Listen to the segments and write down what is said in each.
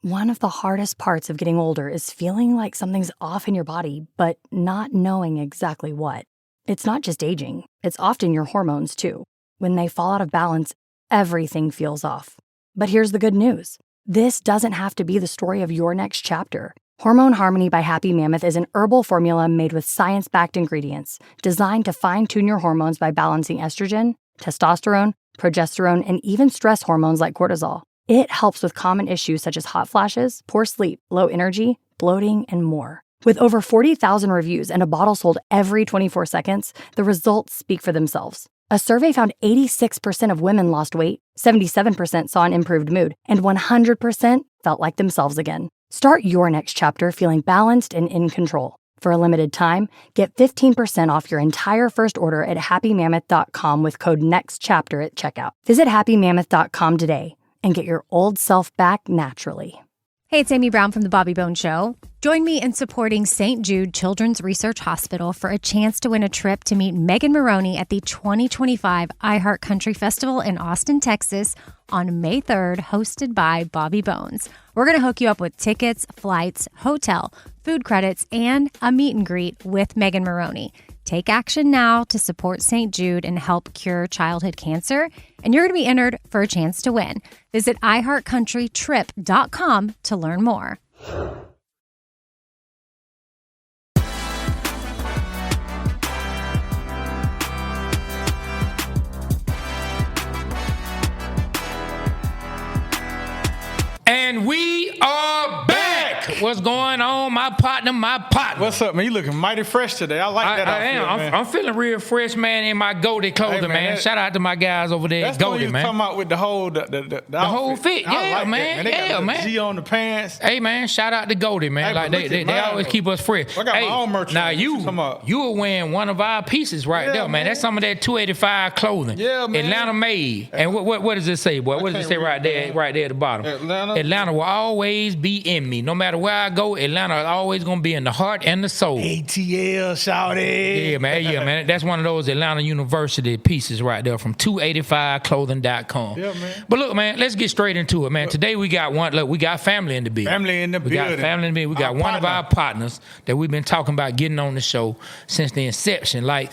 One of the hardest parts of getting older is feeling like something's off in your body, but not knowing exactly what. It's not just aging, it's often your hormones too. When they fall out of balance, everything feels off. But here's the good news. This doesn't have to be the story of your next chapter. Hormone Harmony by Happy Mammoth is an herbal formula made with science-backed ingredients designed to fine-tune your hormones by balancing estrogen, testosterone, progesterone, and even stress hormones like cortisol. It helps with common issues such as hot flashes, poor sleep, low energy, bloating, and more. With over 40,000 reviews and a bottle sold every 24 seconds, the results speak for themselves. A survey found 86% of women lost weight, 77% saw an improved mood, and 100% felt like themselves again. Start your next chapter feeling balanced and in control. For a limited time, get 15% off your entire first order at happymammoth.com with code NEXTCHAPTER at checkout. Visit happymammoth.com today and get your old self back naturally. Hey, it's Amy Brown from The Bobby Bones Show. Join me in supporting St. Jude Children's Research Hospital for a chance to win a trip to meet Megan Maroney at the 2025 iHeart Country Festival in Austin, Texas on May 3rd, hosted by Bobby Bones. We're going to hook you up with tickets, flights, hotel, food credits, and a meet and greet with Megan Maroney. Take action now to support St. Jude and help cure childhood cancer, and you're going to be entered for a chance to win. Visit iHeartCountryTrip.com to learn more. And we are back. What's going on, my partner, What's up, man? You looking mighty fresh today. I like that outfit, am. man. I'm feeling real fresh, man, in my goldie clothing, man. Shout out to my guys over there at Goldie, man. That's come out with the whole the whole fit. Yeah, like man. They Yeah, got man. G on the pants. Hey, man, shout out to Goldie, man. Hey, like they always keep us fresh. I got my own merch. Now you were wearing one of our pieces right there, man. That's some of that 285 clothing. Yeah, man. Atlanta made. And what does it say, boy? What does it say right there at the bottom? Atlanta will always be in me. No matter where I go, Atlanta is always gonna be in the heart and the soul. ATL, shout it. Yeah, man. That's one of those Atlanta University pieces right there from 285clothing.com. Yeah, man. But look, man, let's get straight into it, man. Today we got we got family in the building. We got family in the building. We got one of our partners that we've been talking about getting on the show since the inception. Like,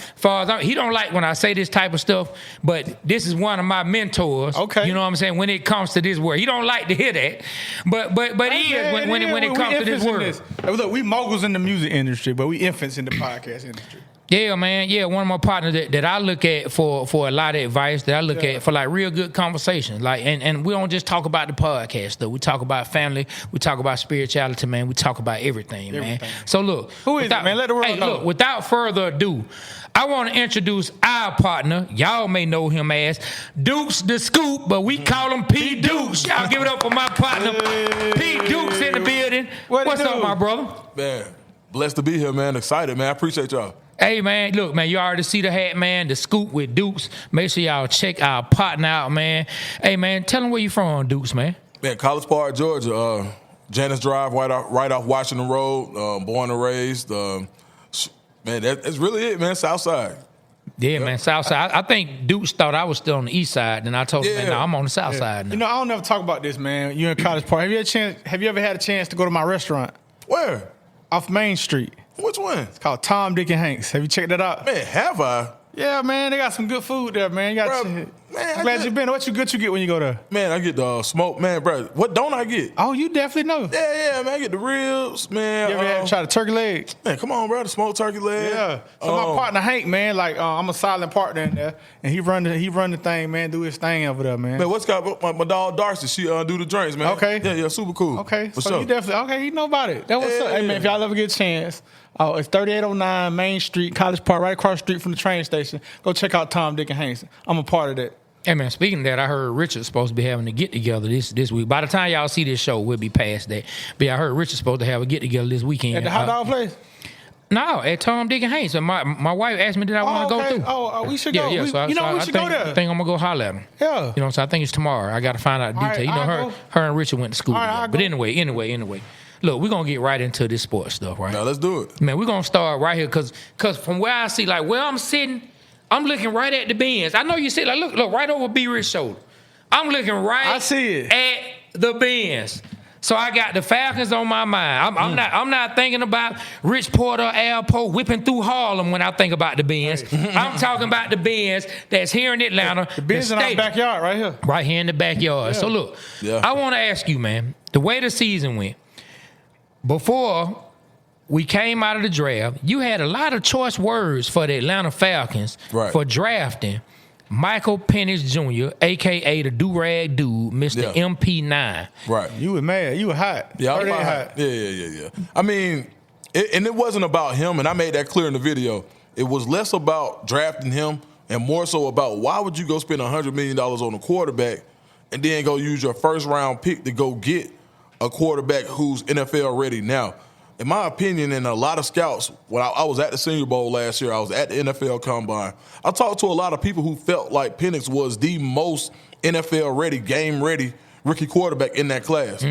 he don't like when I say this type of stuff, but this is one of my mentors. Okay. You know what I'm saying? When it comes to this word. He don't like to hear that. But he is when it comes to this word. Look, we moguls in the music industry, but we infants in the podcast industry. Yeah, man. Yeah, one of my partners that I look at for a lot of advice, that I look at for like real good conversations. Like, and we don't just talk about the podcast stuff. We talk about family. We talk about spirituality, man. We talk about everything, man. So look, who is it, man? Let the world know. Look, without further ado, I want to introduce our partner. Y'all may know him as Dukes the Scoop, but we call him P. Dukes. Y'all give it up for my partner, P. Dukes in the building. What's up, my brother? Man, blessed to be here, man. Excited, man. I appreciate y'all. Hey, man, look, man, you already see the hat, man, the Scoop with Dukes. Make sure y'all check our partner out, man. Hey, man, tell them where you from, Dukes, man. Man, College Park, Georgia. Janice Drive, right off Washington Road. Born and raised. Man, that's really it, man. Southside. Yeah, man, Southside. I think Dukes thought I was still on the east side, and I told him, man, no, I'm on the south side now. You know, I don't ever talk about this, man. You in College Park. Have you ever had a chance to go to my restaurant? Where? Off Main Street. Which one? It's called Tom, Dick, and Hanks. Have you checked that out? Man, have I? Yeah, man, they got some good food there, man. I'm glad you've been. What you get when you go there? Man, I get the smoke. Man, bro, what don't I get? Oh, you definitely know. Yeah, man, I get the ribs, man. You ever try the turkey leg? Man, come on, bro, the smoked turkey leg. Yeah. So my partner Hank, man, like I'm a silent partner in there, and he run the thing, man, do his thing over there, man. Man, what's got my dog Darcy? She do the drinks, man. Okay. Yeah, super cool. Okay, For so sure. you definitely he know about it. That what's up. Hey, man, if y'all ever get a chance. Oh, it's 3809 Main Street, College Park, right across the street from the train station. Go check out Tom, Dick, and Hanks. I'm a part of that. Hey, man, speaking of that, I heard Richard's supposed to be having a get-together this week. By the time y'all see this show, we'll be past that. But yeah, I heard Richard's supposed to have a get-together this weekend. At the hot dog place? No, at Tom, Dick, and Hanks. And my wife asked me, did I want to go through? Oh, we should go. Yeah, we should go there. I think I'm going to go holler at him. Yeah. You know, so I think it's tomorrow. I got to find out the detail. Right, her and Richard went to school together. Right, but anyway. Look, we're going to get right into this sports stuff, right? Now, let's do it. Man, we're going to start right here because from where I see, like, where I'm sitting, I'm looking right at the bins. I know you see, like, look right over B-Rich shoulder. I'm looking right I see it. at the bins. So I got the Falcons on my mind. I'm not thinking about Rich Porter, Al Poe whipping through Harlem when I think about the Benz. I'm talking about the Benz that's here in Atlanta. The Benz in our backyard right here. Right here in the backyard. Yeah. So look, I want to ask you, man, the way the season went, before we came out of the draft, you had a lot of choice words for the Atlanta Falcons for drafting Michael Penix Jr., a.k.a. the do-rag dude, Mr. MP9. Right. You were mad. You were hot. Yeah, I was hot. Yeah. I mean, it wasn't about him, and I made that clear in the video. It was less about drafting him and more so about why would you go spend $100 million on a quarterback and then go use your first-round pick to go get a quarterback who's NFL ready now. In my opinion, and a lot of scouts, when I was at the Senior Bowl last year, I was at the NFL Combine, I talked to a lot of people who felt like Penix was the most NFL-ready, game-ready rookie quarterback in that class,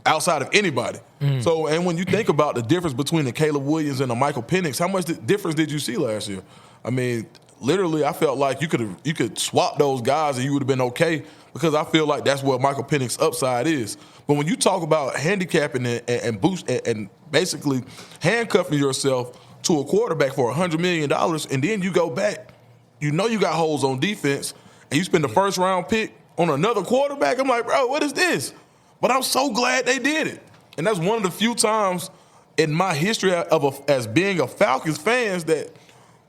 outside of anybody. So, and when you think about the difference between the Caleb Williams and the Michael Penix, how much difference did you see last year? I mean, literally, I felt like you could swap those guys and you would have been okay, because I feel like that's where Michael Penix's upside is. But when you talk about handicapping and boost and basically handcuffing yourself to a quarterback for $100 million, and then you go back, you know you got holes on defense, and you spend the first round pick on another quarterback, I'm like, bro, what is this? But I'm so glad they did it. And that's one of the few times in my history as being a Falcons fan that,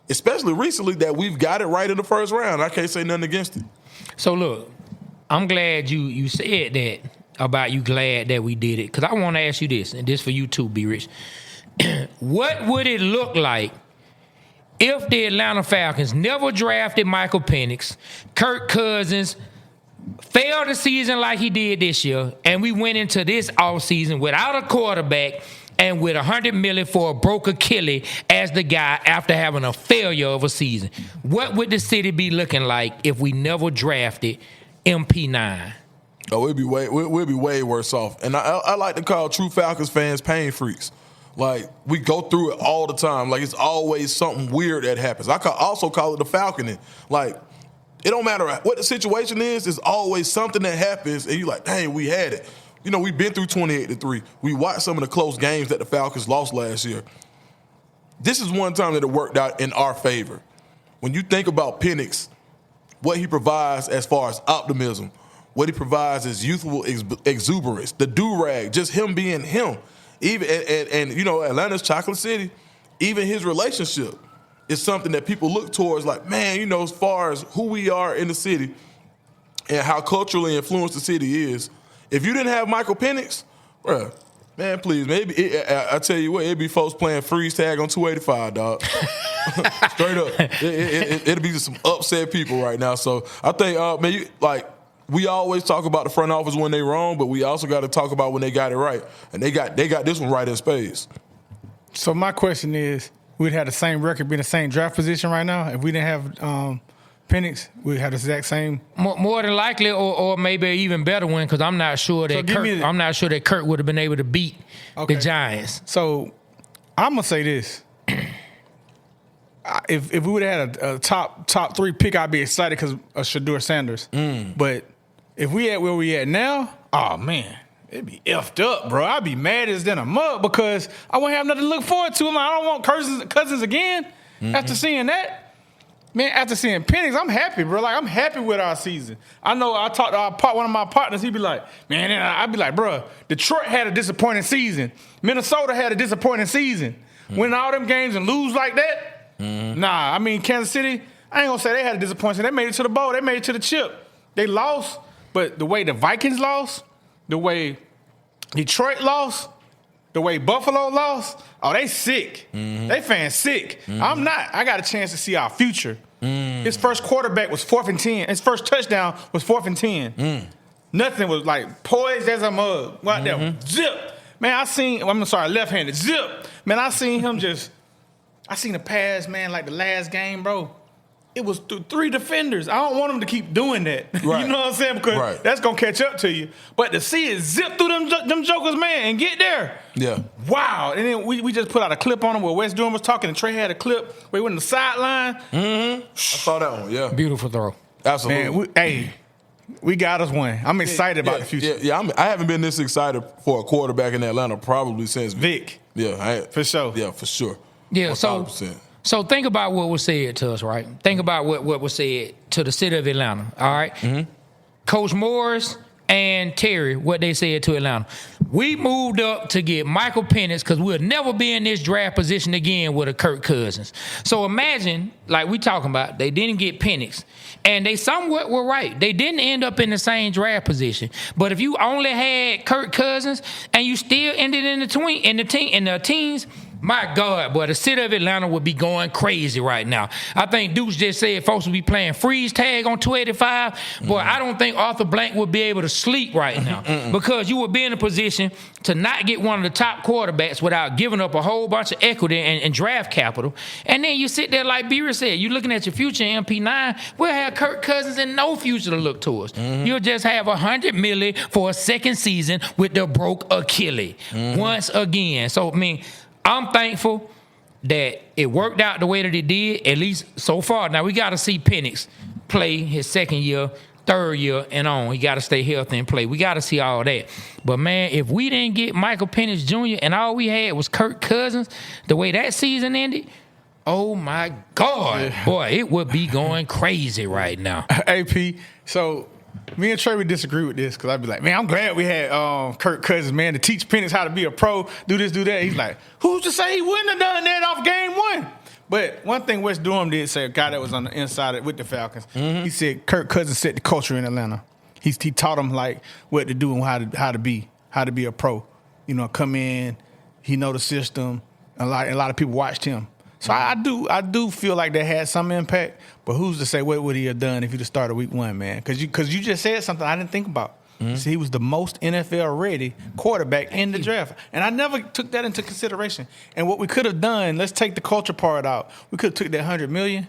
especially recently, that we've got it right in the first round. I can't say nothing against it. So look, I'm glad you said that about you glad that we did it, because I want to ask you this, and this for you too, B. Rich. What would it look like if the Atlanta Falcons never drafted Michael Penix, Kirk Cousins failed the season like he did this year, and we went into this offseason without a quarterback and with $100 million for a broke Achilles as the guy after having a failure of a season? What would the city be looking like if we never drafted MP9? Oh, we'd be way worse off. And I like to call true Falcons fans pain freaks. Like, we go through it all the time. Like, it's always something weird that happens. I could also call it the falconing. Like, it don't matter what the situation is, there's always something that happens, and you're like, dang, we had it. You know, we've been through 28-3. We watched some of the close games that the Falcons lost last year. This is one time that it worked out in our favor. When you think about Penix, what he provides as far as optimism, what he provides is youthful exuberance, the do-rag, just him being him. Even and you know, Atlanta's Chocolate City, even his relationship is something that people look towards like, man, you know, as far as who we are in the city and how culturally influenced the city is, if you didn't have Michael Penix, bruh, man, please, maybe, I tell you what, it'd be folks playing freeze tag on 285, dog. Straight up. It'd be some upset people right now. So I think, man, we always talk about the front office when they wrong, but we also got to talk about when they got it right. And they got this one right in spades. So my question is, we'd have the same record, be in the same draft position right now. If we didn't have Penix, we'd have the exact same. More than likely, or maybe an even better one, because I'm not sure that Kirk would have been able to beat the Giants. So I'm gonna say this: if we would have had a top three pick, I'd be excited because of Shedeur Sanders. But if we at where we at now, oh man, it'd be effed up, bro. I'd be mad as than a mug because I won't have nothing to look forward to. I'm like, I don't want Cousins again. After seeing that, man, after seeing Penix, I'm happy, bro. Like, I'm happy with our season. I know I talked to one of my partners. He'd be like, man, and I'd be like, bro, Detroit had a disappointing season. Minnesota had a disappointing season. Win all them games and lose like that? Nah, I mean, Kansas City, I ain't gonna say they had a disappointment. They made it to the bowl. They made it to the chip. They lost, but the way the Vikings lost, the way Detroit lost, the way Buffalo lost, oh, they sick. They fans sick. I'm not. I got a chance to see our future. His first quarterback was 4th and 10. His first touchdown was 4th and 10. Nothing was like poised as a mug. Right there, zip. Man, left-handed, zip. Man, I seen the pass, man, like the last game, bro. It was three defenders. I don't want them to keep doing that. Right. You know what I'm saying? Because that's going to catch up to you. But to see it zip through them jokers, man, and get there. Yeah. Wow. And then we just put out a clip on him where Wes Durham was talking, and Trey had a clip where he went in the sideline. I saw that one, yeah. Beautiful throw. Absolutely. Man, We got us one. I'm excited about the future. Yeah, I haven't been this excited for a quarterback in Atlanta probably since Vic. Yeah, for sure. Yeah, for sure. Yeah, 100%. So think about what was said to us, right? Think about what was said to the city of Atlanta, all right? Mm-hmm. Coach Morris and Terry, what they said to Atlanta. We moved up to get Michael Penix because we'll never be in this draft position again with a Kirk Cousins. So imagine, like we talking about, they didn't get Penix. And they somewhat were right. They didn't end up in the same draft position. But if you only had Kirk Cousins and you still ended in the teens, my God, boy, the city of Atlanta would be going crazy right now. I think Deuce just said folks would be playing freeze tag on 285. Boy, I don't think Arthur Blank would be able to sleep right now because you would be in a position to not get one of the top quarterbacks without giving up a whole bunch of equity and draft capital. And then you sit there like Beer said, you're looking at your future in MP9. We'll have Kirk Cousins and no future to look towards. You'll just have $100 million for a second season with the broke Achilles once again. So, I mean, I'm thankful that it worked out the way that it did, at least so far. Now, we got to see Penix play his second year, third year, and on. He got to stay healthy and play. We got to see all that. But, man, if we didn't get Michael Penix Jr. and all we had was Kirk Cousins, the way that season ended, oh, my God. Boy, it would be going crazy right now. AP, so me and Trey would disagree with this because I'd be like, man, I'm glad we had Kirk Cousins, man, to teach Penix how to be a pro, do this, do that. He's like, who's to say he wouldn't have done that off game one? But one thing Wes Durham did say, a guy that was on the inside with the Falcons, he said Kirk Cousins set the culture in Atlanta. He taught them like what to do and how to be a pro. You know, come in, he know the system. A lot of people watched him. So I do feel like that had some impact, but who's to say what would he have done if he'd have started week one, man? Because you just said something I didn't think about. See, he was the most NFL-ready quarterback in the draft, and I never took that into consideration. And what we could have done, let's take the culture part out. We could have took that $100 million,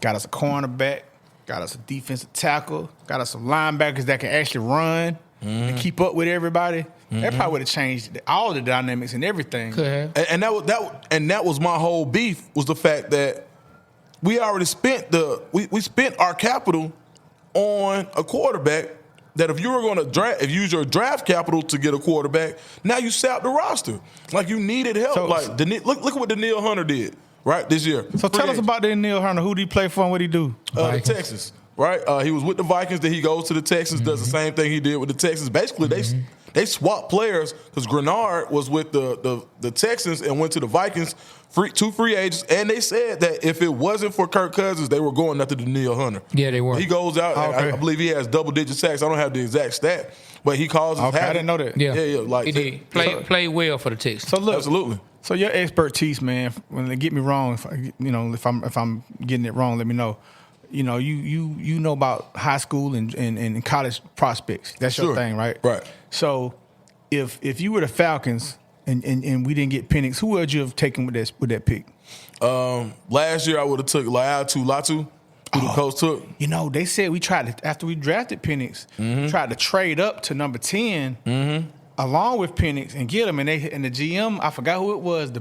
got us a cornerback, got us a defensive tackle, got us some linebackers that can actually run and keep up with everybody. That probably would have changed all the dynamics and everything. And that was my whole beef, was the fact that we already spent we spent our capital on a quarterback that if you were going to use your draft capital to get a quarterback, now you sap the roster. Like you needed help. So, like look at what Daniil Hunter did, right, this year. So tell us about Daniil Hunter. Who did he play for and what did he do? The Texans, right? He was with the Vikings, then he goes to the Texans, does the same thing he did with the Texans. Basically, they swapped players because Grenard was with the Texans and went to the Vikings, two free agents, and they said that if it wasn't for Kirk Cousins, they were going after Daniil Hunter. Yeah, they were. He goes out, and I believe he has double-digit sacks. I don't have the exact stat, but he calls his I didn't know that. Yeah. Like he did. Play well for the Texans. So look, absolutely. So your expertise, man, when they get me wrong, if I'm getting it wrong, let me know. You know, you know about high school and college prospects. That's your thing, right? Right. So if you were the Falcons and we didn't get Penix, who would you have taken with that pick? Last year I would have took Latu, who the coach took. You know, they said we tried to, after we drafted Penix, tried to trade up to number 10 along with Penix and get him. And the GM, I forgot who it was.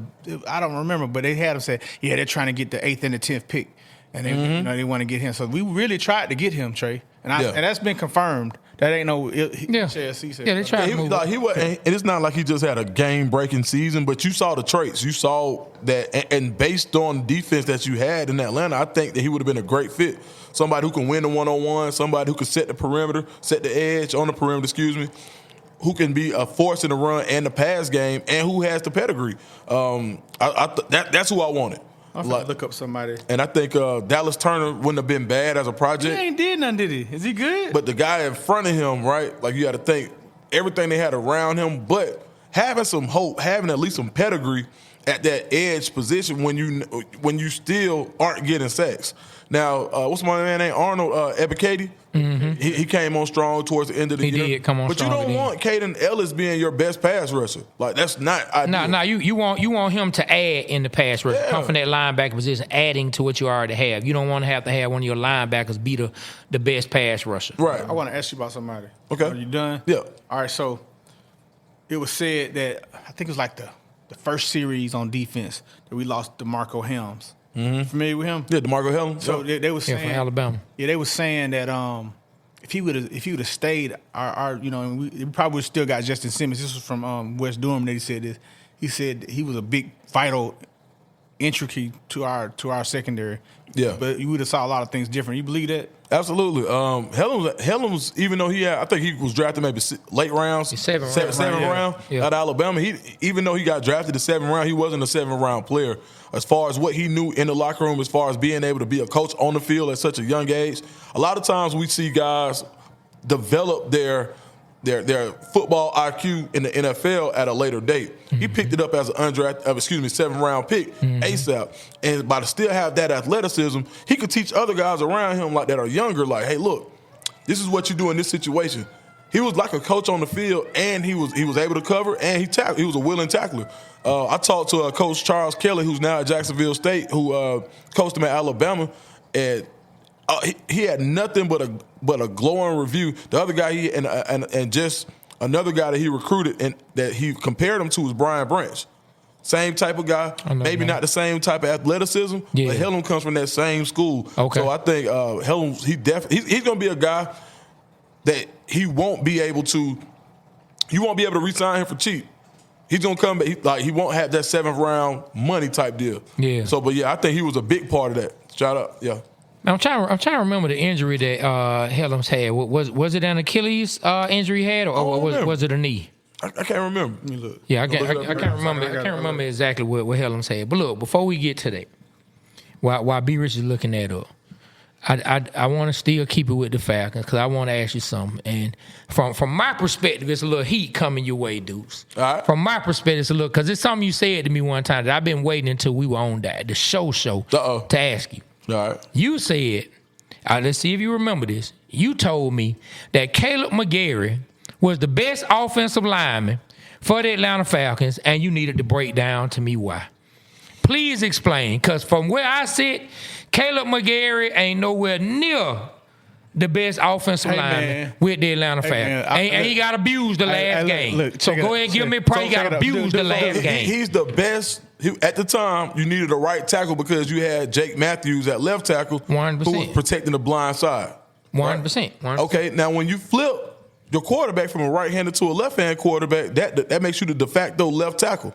I don't remember, but they had him say, yeah, they're trying to get the 8th and the 10th pick. And they want to get him. So we really tried to get him, Trey. And that's been confirmed. That ain't no Chelsea said. Yeah, they tried to move. And it's not like he just had a game-breaking season, but you saw the traits. You saw that, and based on the defense that you had in Atlanta, I think that he would have been a great fit. Somebody who can win the one-on-one, somebody who can set the perimeter, set the edge on the perimeter, who can be a force in the run and the pass game, and who has the pedigree. That's who I wanted. I'm going to look up somebody. And I think Dallas Turner wouldn't have been bad as a project. He ain't did nothing, did he? Is he good? But the guy in front of him, right, like you got to think everything they had around him, but having some hope, having at least some pedigree at that edge position when you still aren't getting sacks. Now, what's my man name? Arnold Ebiketie. He came on strong towards the end of the year. He did come on but strong. But you don't want Caden Ellis being your best pass rusher. Like, that's not ideal. No, you want him to add in the pass rush. Come from that linebacker position, adding to what you already have. You don't want to have one of your linebackers be the best pass rusher. Right. I want to ask you about somebody. Okay. Are you done? Yeah. All right, so it was said that, I think it was like the first series on defense that we lost DeMarco Helms. Familiar with him? Yeah, DeMarco Helms. So they were saying from Alabama. Yeah, they were saying that if he would have stayed, our we probably would still got Justin Simmons. This was from West Durham that he said this. He said he was a big vital entry to our secondary. Yeah, but you would have saw a lot of things different. You believe that? Absolutely. Helms, even though I think he was drafted maybe late rounds, seventh round out of Alabama. Even though he got drafted the 7th round, he wasn't a 7th round player. As far as what he knew in the locker room, as far as being able to be a coach on the field at such a young age, a lot of times we see guys develop their football IQ in the NFL at a later date. Mm-hmm. He picked it up as an 7th round pick ASAP. And by to still have that athleticism, he could teach other guys around him like that are younger, like, hey, look, this is what you do in this situation. He was like a coach on the field, and he was able to cover, and he was a willing tackler. I talked to Coach Charles Kelly, who's now at Jacksonville State, who coached him at Alabama, and he had nothing but a glowing review. The other guy and just another guy that he recruited and that he compared him to was Brian Branch. Same type of guy, maybe not the same type of athleticism, but Helm comes from that same school. Okay. So I think Helm, he's going to be a guy that you won't be able to re-sign him for cheap. He's gonna come back. He won't have that 7th round money type deal. Yeah. So, but I think he was a big part of that. Shout out, yeah. I'm trying to remember the injury that Helms had. Was it an Achilles injury he had, or was it a knee? I can't remember. Let me look. Yeah, I can't remember. I can't remember exactly what Helms had. But look, before we get to that, while B Rich is looking that up, I want to still keep it with the Falcons because I want to ask you something. And from my perspective, it's a little heat coming your way, Deuce. All right. From my perspective, it's a little, because it's something you said to me one time that I've been waiting until we were on the show to ask you. All right. You said, let's see if you remember this. You told me that Caleb McGarry was the best offensive lineman for the Atlanta Falcons, and you needed to break down to me why. Please explain, because from where I sit, Caleb McGarry ain't nowhere near the best offensive lineman with the Atlanta Falcons. And he got abused the last game. Look, so go ahead and give me a price. He got abused the last game. He's the best. At the time, you needed a right tackle because you had Jake Matthews at left tackle 100%. Who was protecting the blind side. 100%. Okay, now when you flip your quarterback from a right-handed to a left-hand quarterback, that makes you the de facto left tackle.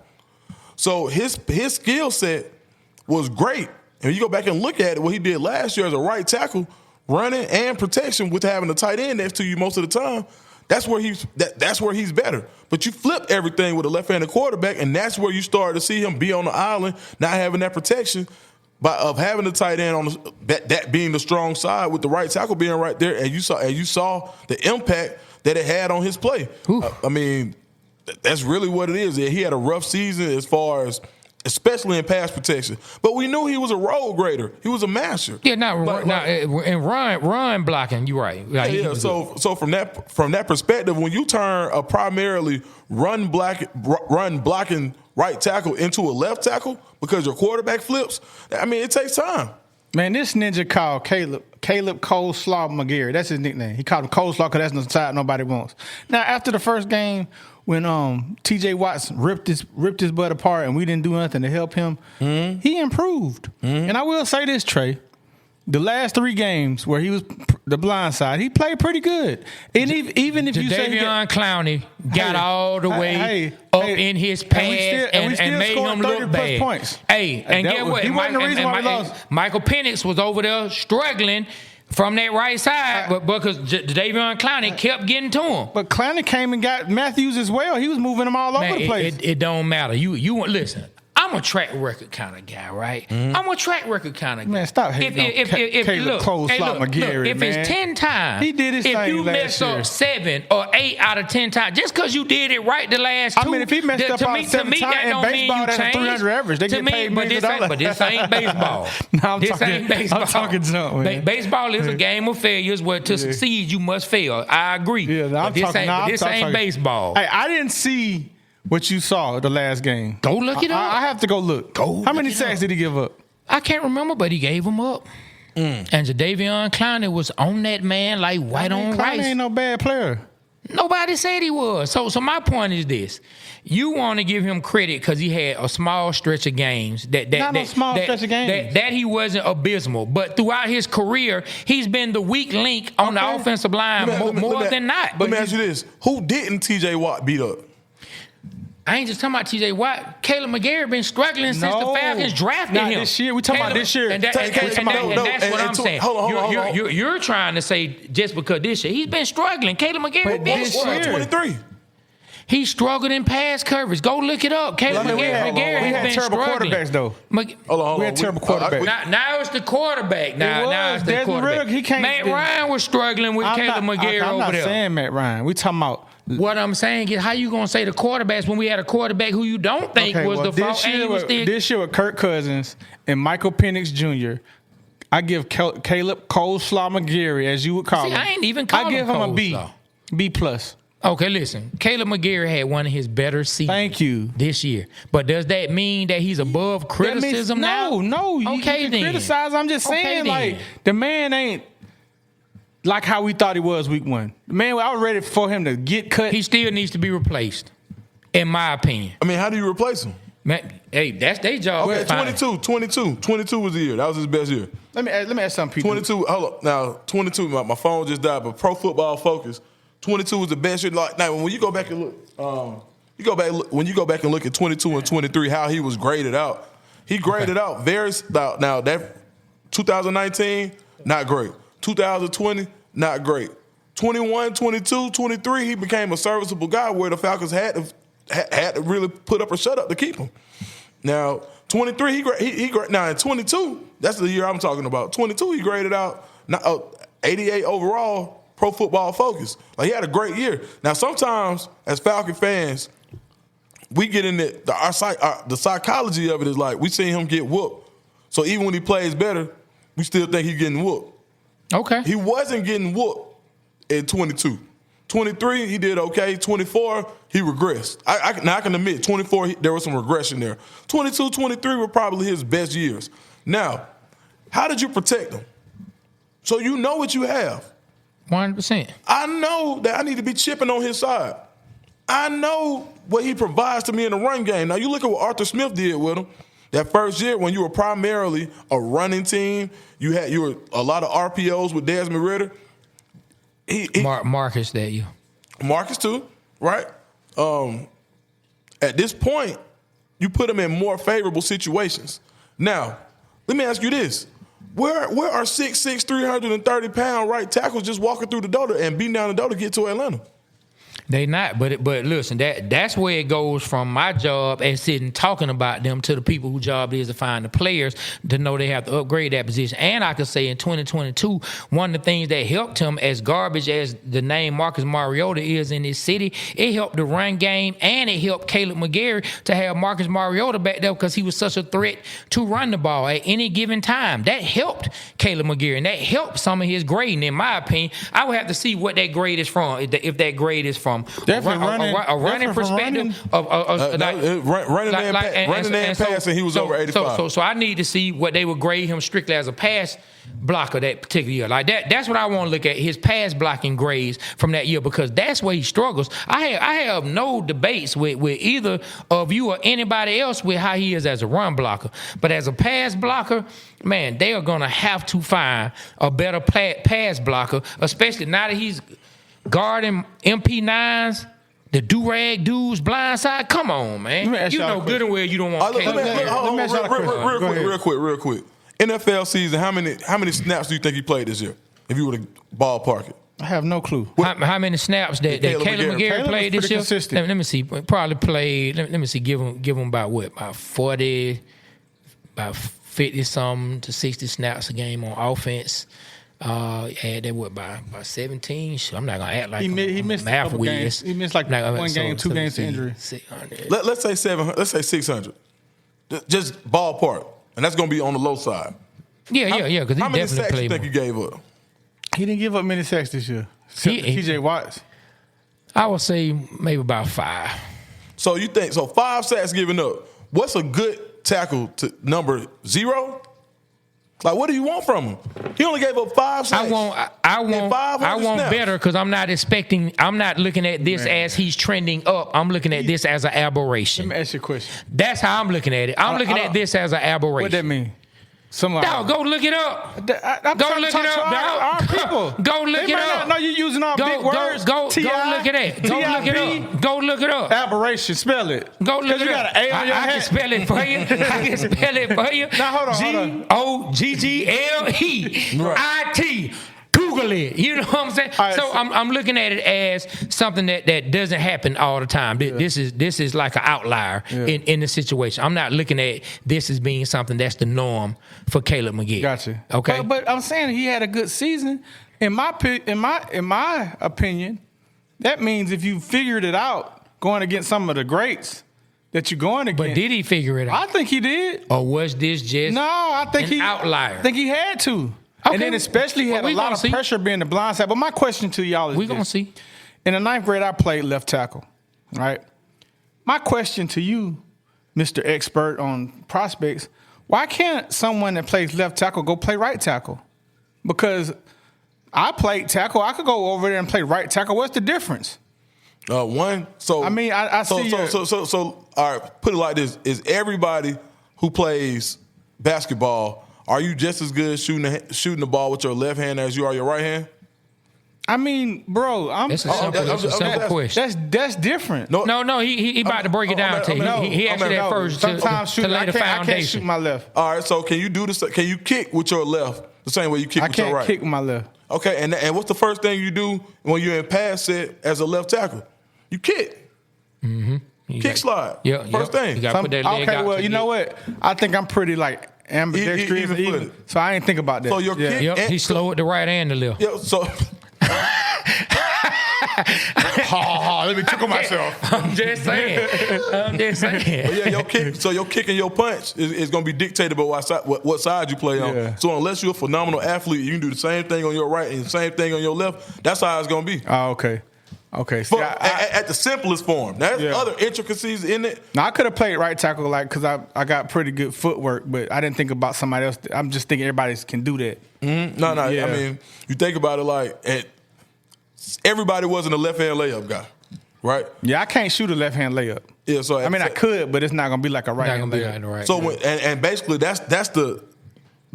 So his skill set was great. And you go back and look at it, what he did last year as a right tackle, running and protection with having a tight end next to you most of the time, that's where he's better. But you flip everything with a left-handed quarterback, and that's where you start to see him be on the island, not having that protection of having the tight end on that being the strong side with the right tackle being right there, and you saw the impact that it had on his play. I mean, that's really what it is. He had a rough season as far as, especially in pass protection. But we knew he was a road grader. He was a master. Yeah, and run blocking, you're right. Yeah. So from that perspective, when you turn a primarily run blocking right tackle into a left tackle because your quarterback flips, I mean, it takes time. Man, this ninja called Caleb Coleslaw McGarry. That's his nickname. He called him Coleslaw because that's the side nobody wants. Now, after the first game, when T.J. Watts ripped his butt apart and we didn't do nothing to help him, he improved. And I will say this, Trey. The last 3 games where he was the blind side, he played pretty good. And even if you say Davion Clowney got all the way up in his pass and made him look bad. Points. Hey, and get what? He wasn't the reason why we lost. Michael Penix was over there struggling from that right side, but because Davion Clowney kept getting to him. But Clowney came and got Matthews as well. He was moving them all over the place. It don't matter. You listen. I'm a track record kind of guy, right? I'm a track record kind of guy. Man, stop hating on Caleb Coleslaw McGarry, if it's 10 times, he did his thing if you mess up 7 or 8 out of 10 times, just because you did it right the last 2, I mean, if he messed up all 7 times in baseball, that's a 300 average. They get paid millions of dollars. But this ain't baseball. ain't baseball. I'm talking junk, man. Baseball is a game of failures where to succeed you must fail. I agree. Yeah, this ain't baseball. Hey, I didn't see what you saw the last game. Go look it up. I have to go look. How many sacks did he give up? I can't remember, but he gave them up. And Davion Clowney was on that man like white on rice. Clowney ain't no bad player. Nobody said he was. So my point is this. You want to give him credit because he had a small stretch of games that he wasn't abysmal. But throughout his career, he's been the weak link on the offensive line more than not. Let me ask you this. Who didn't T.J. Watt beat up? I ain't just talking about T.J. Watt. Caleb McGarry been struggling since the Falcons drafted him. This year. We talking about this year. And that's what I'm saying. Hold on. You're trying to say just because this year. He's been struggling. Caleb McGarry been struggling. 23. He struggled in pass coverage. Go look it up. Caleb McGarry has been terrible struggling. Quarterbacks, though. Hold on. We had terrible quarterbacks. Now it's the quarterback. Now it's the Desmond quarterback. Ridder, Matt Ryan was struggling with Caleb McGarry over there. I'm not saying Matt Ryan. We talking about. What I'm saying is, how you gonna say the quarterbacks when we had a quarterback who you don't think was the fault? This year with Kirk Cousins and Michael Penix Jr., I give Caleb Coleslaw McGarry, as you would call him. I ain't even calling him a B plus. Okay, listen. Caleb McGarry had one of his better seasons. Thank you. This year, but does that mean that he's above criticism now? No. Okay, you then. Criticize. I'm just saying, like the man ain't like how we thought he was week one. The man, I was ready for him to get cut. He still needs to be replaced, in my opinion. I mean, how do you replace him? Man, hey, that's their job. Okay, 22 was the year. That was his best year. Let me ask something, people. 22. Hold up. Now, 22. My phone just died. But Pro Football Focus, 22 was the best year. Like now, when you go back and look, when you go back and look at 22 and 23, how he was graded out. He graded out very. Now that 2019, not great. 2020, not great. 21, 22, 23, he became a serviceable guy where the Falcons had to really put up or shut up to keep him. Now, 23, he now in 22, that's the year I'm talking about. 22, he graded out 88 overall, Pro Football Focus. Like, he had a great year. Now, sometimes as Falcon fans, we get in the psychology of it is like we seen him get whooped. So even when he plays better, we still think he's getting whooped. Okay. He wasn't getting whooped in 22. 23, he did okay. 24, he regressed. Now I can admit, 24, there was some regression there. 22, 23 were probably his best years. Now, how did you protect him? So you know what you have. 100%. I know that I need to be chipping on his side. I know what he provides to me in the run game. Now, you look at what Arthur Smith did with him. That first year, when you were primarily a running team, you were a lot of RPOs with Desmond Ridder. Marcus that year. Marcus too, right? At this point, you put him in more favorable situations. Now, let me ask you this. Where are 6'6", 330-pound right tackles just walking through the door and beating down the door to get to Atlanta? They not, but listen, that's where it goes from my job as sitting talking about them to the people whose job it is to find the players to know they have to upgrade that position. And I could say in 2022, one of the things that helped him, as garbage as the name Marcus Mariota is in this city, it helped the run game and it helped Caleb McGarry to have Marcus Mariota back there because he was such a threat to run the ball at any given time. That helped Caleb McGarry, and that helped some of his grading, in my opinion. I would have to see what that grade is from, if that grade is from a running perspective running and passing, he was over 85. So I need to see what they would grade him strictly as a pass blocker that particular year. Like that's what I want to look at, his pass blocking grades from that year, because that's where he struggles. I have no debates with either of you or anybody else with how he is as a run blocker. But as a pass blocker, man, they are going to have to find a better pass blocker, especially now that he's guarding MP9s, the do-rag dudes, blindside. Come on, man. You know good and well you don't want real quick. NFL season, how many snaps do you think he played this year? If you were to ballpark it. I have no clue. How many snaps that Caleb McGarry played this year? Let me see. Probably played, let me see, give him about what? About 40, about 50-something to 60 snaps a game on offense. Had that by 17. I'm not gonna act like he missed a couple games. He missed like one game, 2 games to injury. Let's say 700. Let's say 600. Just ballpark, and that's gonna be on the low side. Yeah. Because how many sacks do you think he gave up? He didn't give up many sacks this year. TJ Watts. I would say maybe about 5. So you think 5 sacks given up? What's a good tackle to number 0? Like, what do you want from him? He only gave up 5 sacks. I want better because I'm not looking at this as he's trending up. I'm looking at this as an aberration. Let me ask you a question. That's how I'm looking at it. I'm looking at this as an aberration. What that mean? Dog, go look it up. I'm Go trying look to it talk up, to dog. our people. Go look They it might up. not know you're using all big words. Go look at that. Go look it up. Go look it up. Aberration. Spell it. Go look it up. You got an A on your I hat. can spell it for you. I can spell it for you. Now, hold on. GOGGLEIT. Google it. You know what I'm saying? Right, so I'm looking at it as something that doesn't happen all the time. This is like an outlier in the situation. I'm not looking at this as being something that's the norm for Caleb McGee. Gotcha. Okay. But I'm saying he had a good season. In my opinion, that means if you figured it out going against some of the greats that you're going against. But did he figure it out? I think he did. Or was this just an outlier? I think he had to. Okay. And then especially he had a lot of pressure being the blind side. But my question to y'all is We're going to see. In the 9th grade, I played left tackle, right? My question to you, Mr. Expert on prospects, why can't someone that plays left tackle go play right tackle? Because I played tackle. I could go over there and play right tackle. What's the difference? One, so I mean, I see. So, all right, put it like this: is everybody who plays basketball, are you just as good shooting the ball with your left hand as you are your right hand? I mean, bro, It's a simple question. That's different. No, he about to break it down to you. He asked you that first Sometimes to lay the foundation. I can't shoot my left. All right, so can you do this? Can you kick with your left the same way you kick with your right? I can't kick with my left. Okay, and what's the first thing you do when you're in pass set as a left tackle? You kick. Mm-hmm. Kick slide. Yeah. First thing. You gotta put that leg out well, you know what? I think I'm pretty like ambidextrous, even, so I ain't think about that. So your kick. Yep, he slowed the right and the left. Yeah, so. Let me tickle myself. I'm just saying. But yeah, your kick and your punch is going to be dictated by what side you play on. Yeah. So unless you're a phenomenal athlete, you can do the same thing on your right and the same thing on your left. That's how it's going to be. Oh, okay. See, At the simplest form. There's other intricacies in it. Now I could have played right tackle, like, because I got pretty good footwork, but I didn't think about somebody else. I'm just thinking everybody can do that. Mm-hmm. No. Yeah. I mean, you think about it like everybody wasn't a left hand layup guy, right? Yeah, I can't shoot a left hand layup. Yeah, so I mean, I could, but it's not gonna be like a right hand layup. Right. So and basically that's the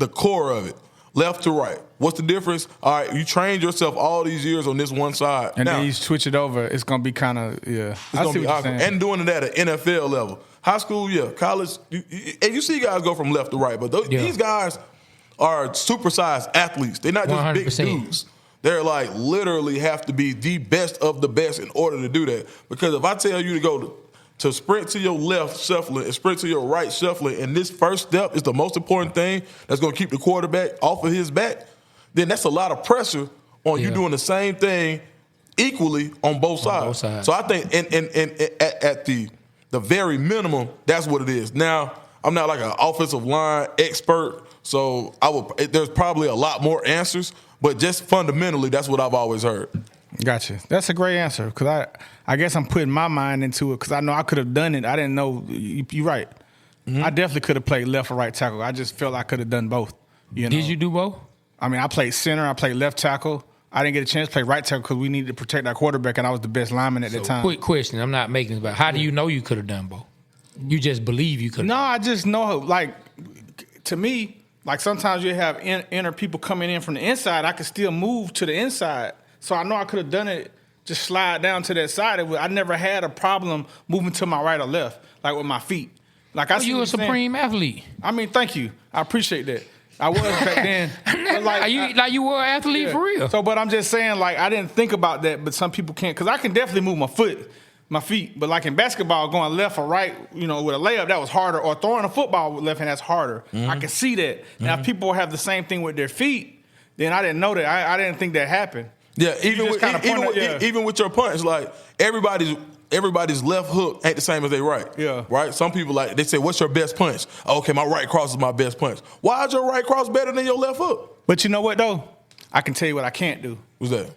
core of it. Left to right. What's the difference? All right, you trained yourself all these years on this one side. And then you switch it over, it's going to be kind of, I see what you're saying. And doing it at an NFL level. High school, college, and you see guys go from left to right, but these guys are supersized athletes. They're not just 100%. big dudes. They're like literally have to be the best of the best in order to do that. Because if I tell you to go to sprint to your left shuffling and sprint to your right shuffling, and this first step is the most important thing that's going to keep the quarterback off of his back, then that's a lot of pressure on you doing the same thing equally on both sides. So I think at the very minimum, that's what it is. Now, I'm not like an offensive line expert, so there's probably a lot more answers, but just fundamentally, that's what I've always heard. Gotcha. That's a great answer, because I guess I'm putting my mind into it, because I know I could have done it. I didn't know. You're right. Mm-hmm. I definitely could have played left or right tackle. I just felt I could have done both. Did you do both? I mean, I played center. I played left tackle. I didn't get a chance to play right tackle because we needed to protect our quarterback, and I was the best lineman at the time. Quick question. I'm not making this about how do you know you could have done both? You just believe you could have. No, I just know, like, to me, like sometimes you have inner people coming in from the inside. I could still move to the inside. So I know I could have done it, just slide down to that side. I never had a problem moving to my right or left, like with my feet. Like you a supreme athlete. I mean, thank you. I appreciate that. I was back then. But you were an athlete for real. So, but I'm just saying, like, I didn't think about that, but some people can't, because I can definitely move my feet. But like in basketball, going left or right, with a layup, that was harder. Or throwing a football with left hand, that's harder. Mm-hmm. I can see that. Mm-hmm. Now, if people have the same thing with their feet, then I didn't know that. I didn't think that happened. Yeah, even with your punch, like everybody's left hook ain't the same as their right. Yeah. Right? Some people they say, what's your best punch? Okay, my right cross is my best punch. Why is your right cross better than your left hook? But you know what though? I can tell you what I can't do. What's that?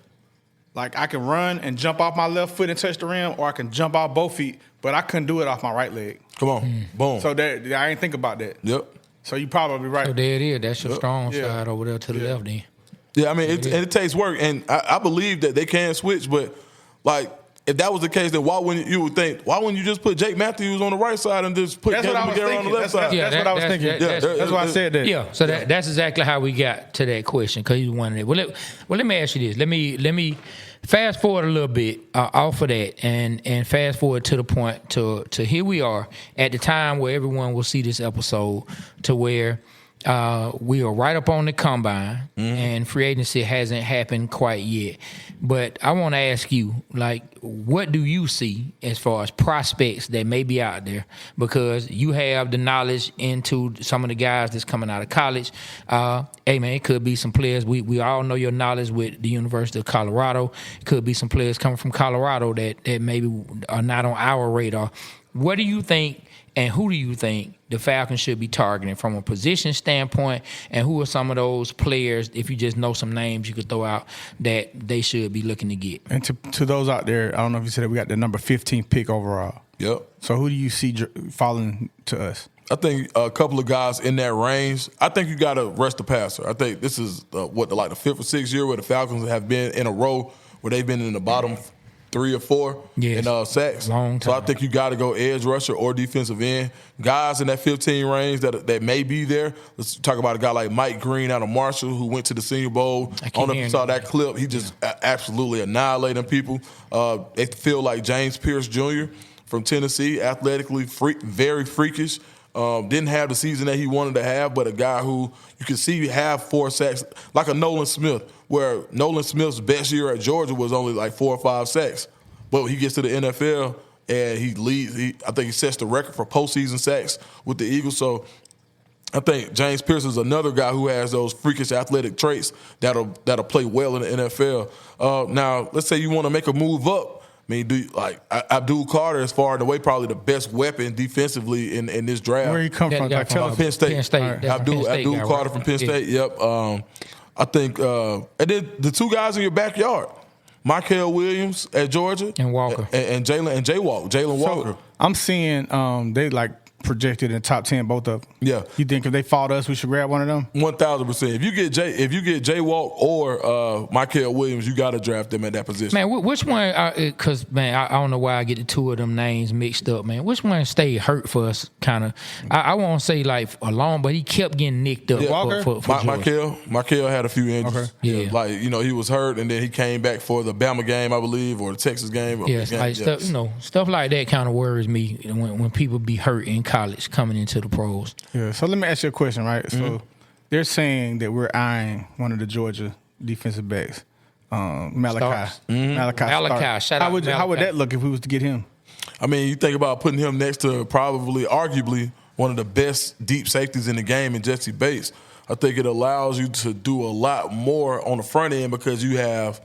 Like I can run and jump off my left foot and touch the rim, or I can jump off both feet, but I couldn't do it off my right leg. Come on. Boom. So I ain't think about that. Yep. So you probably right. So there it is. That's your strong side over there to the left then. Yeah, I mean, it takes work, and I believe that they can switch, but like if that was the case, then why wouldn't you just put Jake Matthews on the right side and just put Kevin McGarrett on the left side? That's what I was thinking. That's why I said that. Yeah, so that's exactly how we got to that question because he's one of it. Well, let me ask you this. Let me fast forward a little bit off of that and fast forward to the point to here we are at the time where everyone will see this episode to where we are right up on the combine and free agency hasn't happened quite yet. But I want to ask you, like, what do you see as far as prospects that may be out there? Because you have the knowledge into some of the guys that's coming out of college. Hey, man, it could be some players. We all know your knowledge with the University of Colorado. It could be some players coming from Colorado that maybe are not on our radar. What do you think and who do you think the Falcons should be targeting from a position standpoint? And who are some of those players, if you just know some names you could throw out, that they should be looking to get? And to those out there, I don't know if you said it, we got the number 15 pick overall. Yep. So who do you see falling to us? I think a couple of guys in that range. I think you got to rest the passer. I think this is the fifth or sixth year where the Falcons have been in a row where they've been in the bottom 3 or 4 in sacks. Long time. So I think you got to go edge rusher or defensive end. Guys in that 15 range that may be there. Let's talk about a guy like Mike Green out of Marshall who went to the Senior Bowl. I don't know if you saw that clip. He just absolutely annihilating people. They feel like James Pierce Jr. from Tennessee, athletically very freakish. Didn't have the season that he wanted to have, but a guy who you can see have 4 sacks, like a Nolan Smith, where Nolan Smith's best year at Georgia was only like 4 or 5 sacks. But he gets to the NFL and he leads. I think he sets the record for postseason sacks with the Eagles. So I think James Pierce is another guy who has those freakish athletic traits that'll play well in the NFL. Now, let's say you want to make a move up. I mean, Abdul Carter is far and away probably the best weapon defensively in this draft. Where he come from? Penn State. Penn State. Right. Abdul Carter from Penn State. Yep. I think, and then the 2 guys in your backyard, Markel Williams at Georgia and Walker and Jalen Walker. I'm seeing they projected in the top 10, both of them. Yeah. You think if they fall to us, we should grab one of them? 1,000%. If you get Jay Walk or Markel Williams, you got to draft them at that position. Man, which one? Because I don't know why I get the 2 of them names mixed up. Man, which one stayed hurt for us? Kind of. I won't say like alone, but he kept getting nicked up. Yeah. For Markel had a few injuries. Okay. Yeah. Like he was hurt, and then he came back for the Bama game, I believe, or the Texas game. Yes, like stuff like that kind of worries me when people be hurt in college coming into the pros. Yeah. So let me ask you a question, right? So they're saying that we're eyeing one of the Georgia defensive backs, Malachi. Malachi. Shout out Malachi. How would that look if we was to get him? I mean, you think about putting him next to arguably one of the best deep safeties in the game in Jesse Bates. I think it allows you to do a lot more on the front end because you have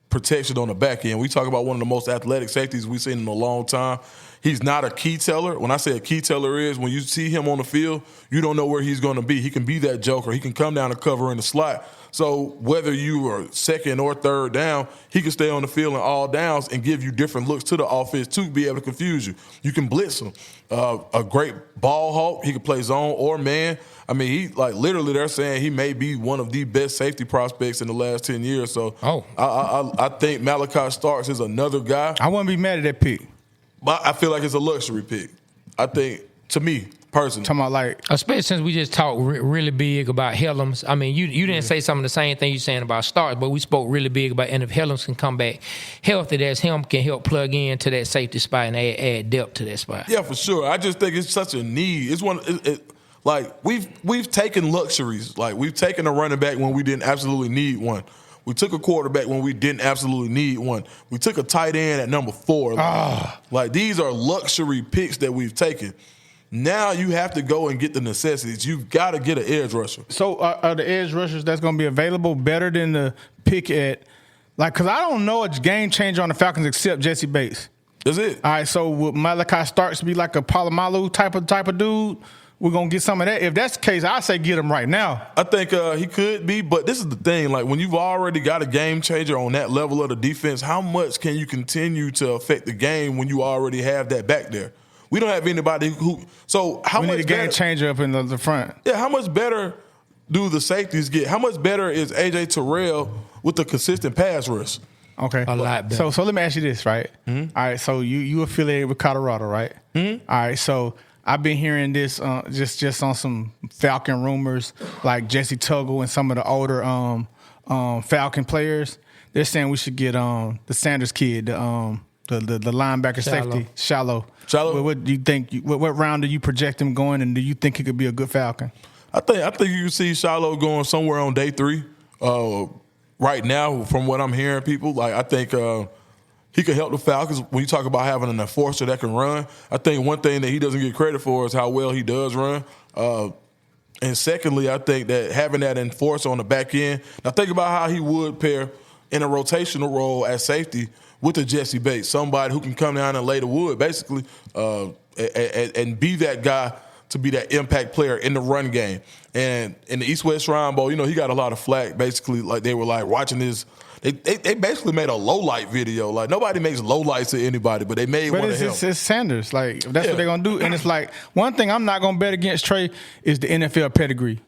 protection on the back end. We talk about one of the most athletic safeties we've seen in a long time. He's not a key teller. When I say a key teller is when you see him on the field, you don't know where he's going to be. He can be that joker. He can come down and cover in the slot. So whether you are second or third down, he can stay on the field in all downs and give you different looks to the offense to be able to confuse you. You can blitz him. A great ball hawk. He can play zone or man. I mean, he literally they're saying he may be one of the best safety prospects in the last 10 years. So I think Malachi Starks is another guy. I wouldn't be mad at that pick. But I feel like it's a luxury pick. I think, to me, personally. Talking about especially since we just talked really big about Helms. I mean, you didn't say some of the same thing you're saying about Starks, but we spoke really big about, and if Helms can come back healthy, that's him can help plug into that safety spot and add depth to that spot. Yeah, for sure. I just think it's such a need. It's one. We've taken luxuries. Like we've taken a running back when we didn't absolutely need one. We took a quarterback when we didn't absolutely need one. We took a tight end at number 4. Like these are luxury picks that we've taken. Now you have to go and get the necessities. You've got to get an edge rusher. So are the edge rushers that's going to be available better than the pick at because I don't know a game changer on the Falcons except Jesse Bates. That's it. All right, so would Malachi Starks be like a Palomalu type of dude? We're going to get some of that. If that's the case, I say get him right now. I think he could be, but this is the thing. Like, when you've already got a game changer on that level of the defense, how much can you continue to affect the game when you already have that back there? We don't have anybody who. So how We much need a game better, changer up in the front. Yeah, how much better do the safeties get? How much better is AJ Terrell with the consistent pass rush? Okay. A lot better. So let me ask you this, right? All right, so you affiliated with Colorado, right? All right, so I've been hearing this just on some Falcon rumors, like Jesse Tuggle and some of the older Falcon players. They're saying we should get the Sanders kid, the linebacker safety, Shallow. What do you think? What round do you project him going, and do you think he could be a good Falcon? I think you can see Shiloh going somewhere on day 3. Right now, from what I'm hearing, people like I think he could help the Falcons. When you talk about having an enforcer that can run, I think one thing that he doesn't get credit for is how well he does run. And secondly, I think that having that enforcer on the back end. Now think about how he would pair in a rotational role at safety with a Jesse Bates, somebody who can come down and lay the wood, basically, and be that guy to be that impact player in the run game. And in the East-West Shrine Bowl, he got a lot of flack, basically, like they were like watching this. They basically made a low-light video. Like, nobody makes low-lights to anybody, but they made one to help. But it's Sanders. Like, that's what they're going to do. And it's like, one thing I'm not going to bet against Trey is the NFL pedigree.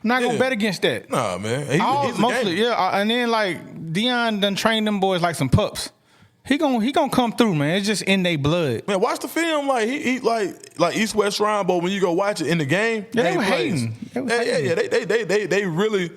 I'm not going to bet against that. Nah, man. He's mostly, yeah. And then, like, Deion done trained them boys like some pups. He gonna come through, man. It's just in their blood. Man, watch the film. Like he like East West Shrine Bowl. When you go watch it in the game, they were hating. They really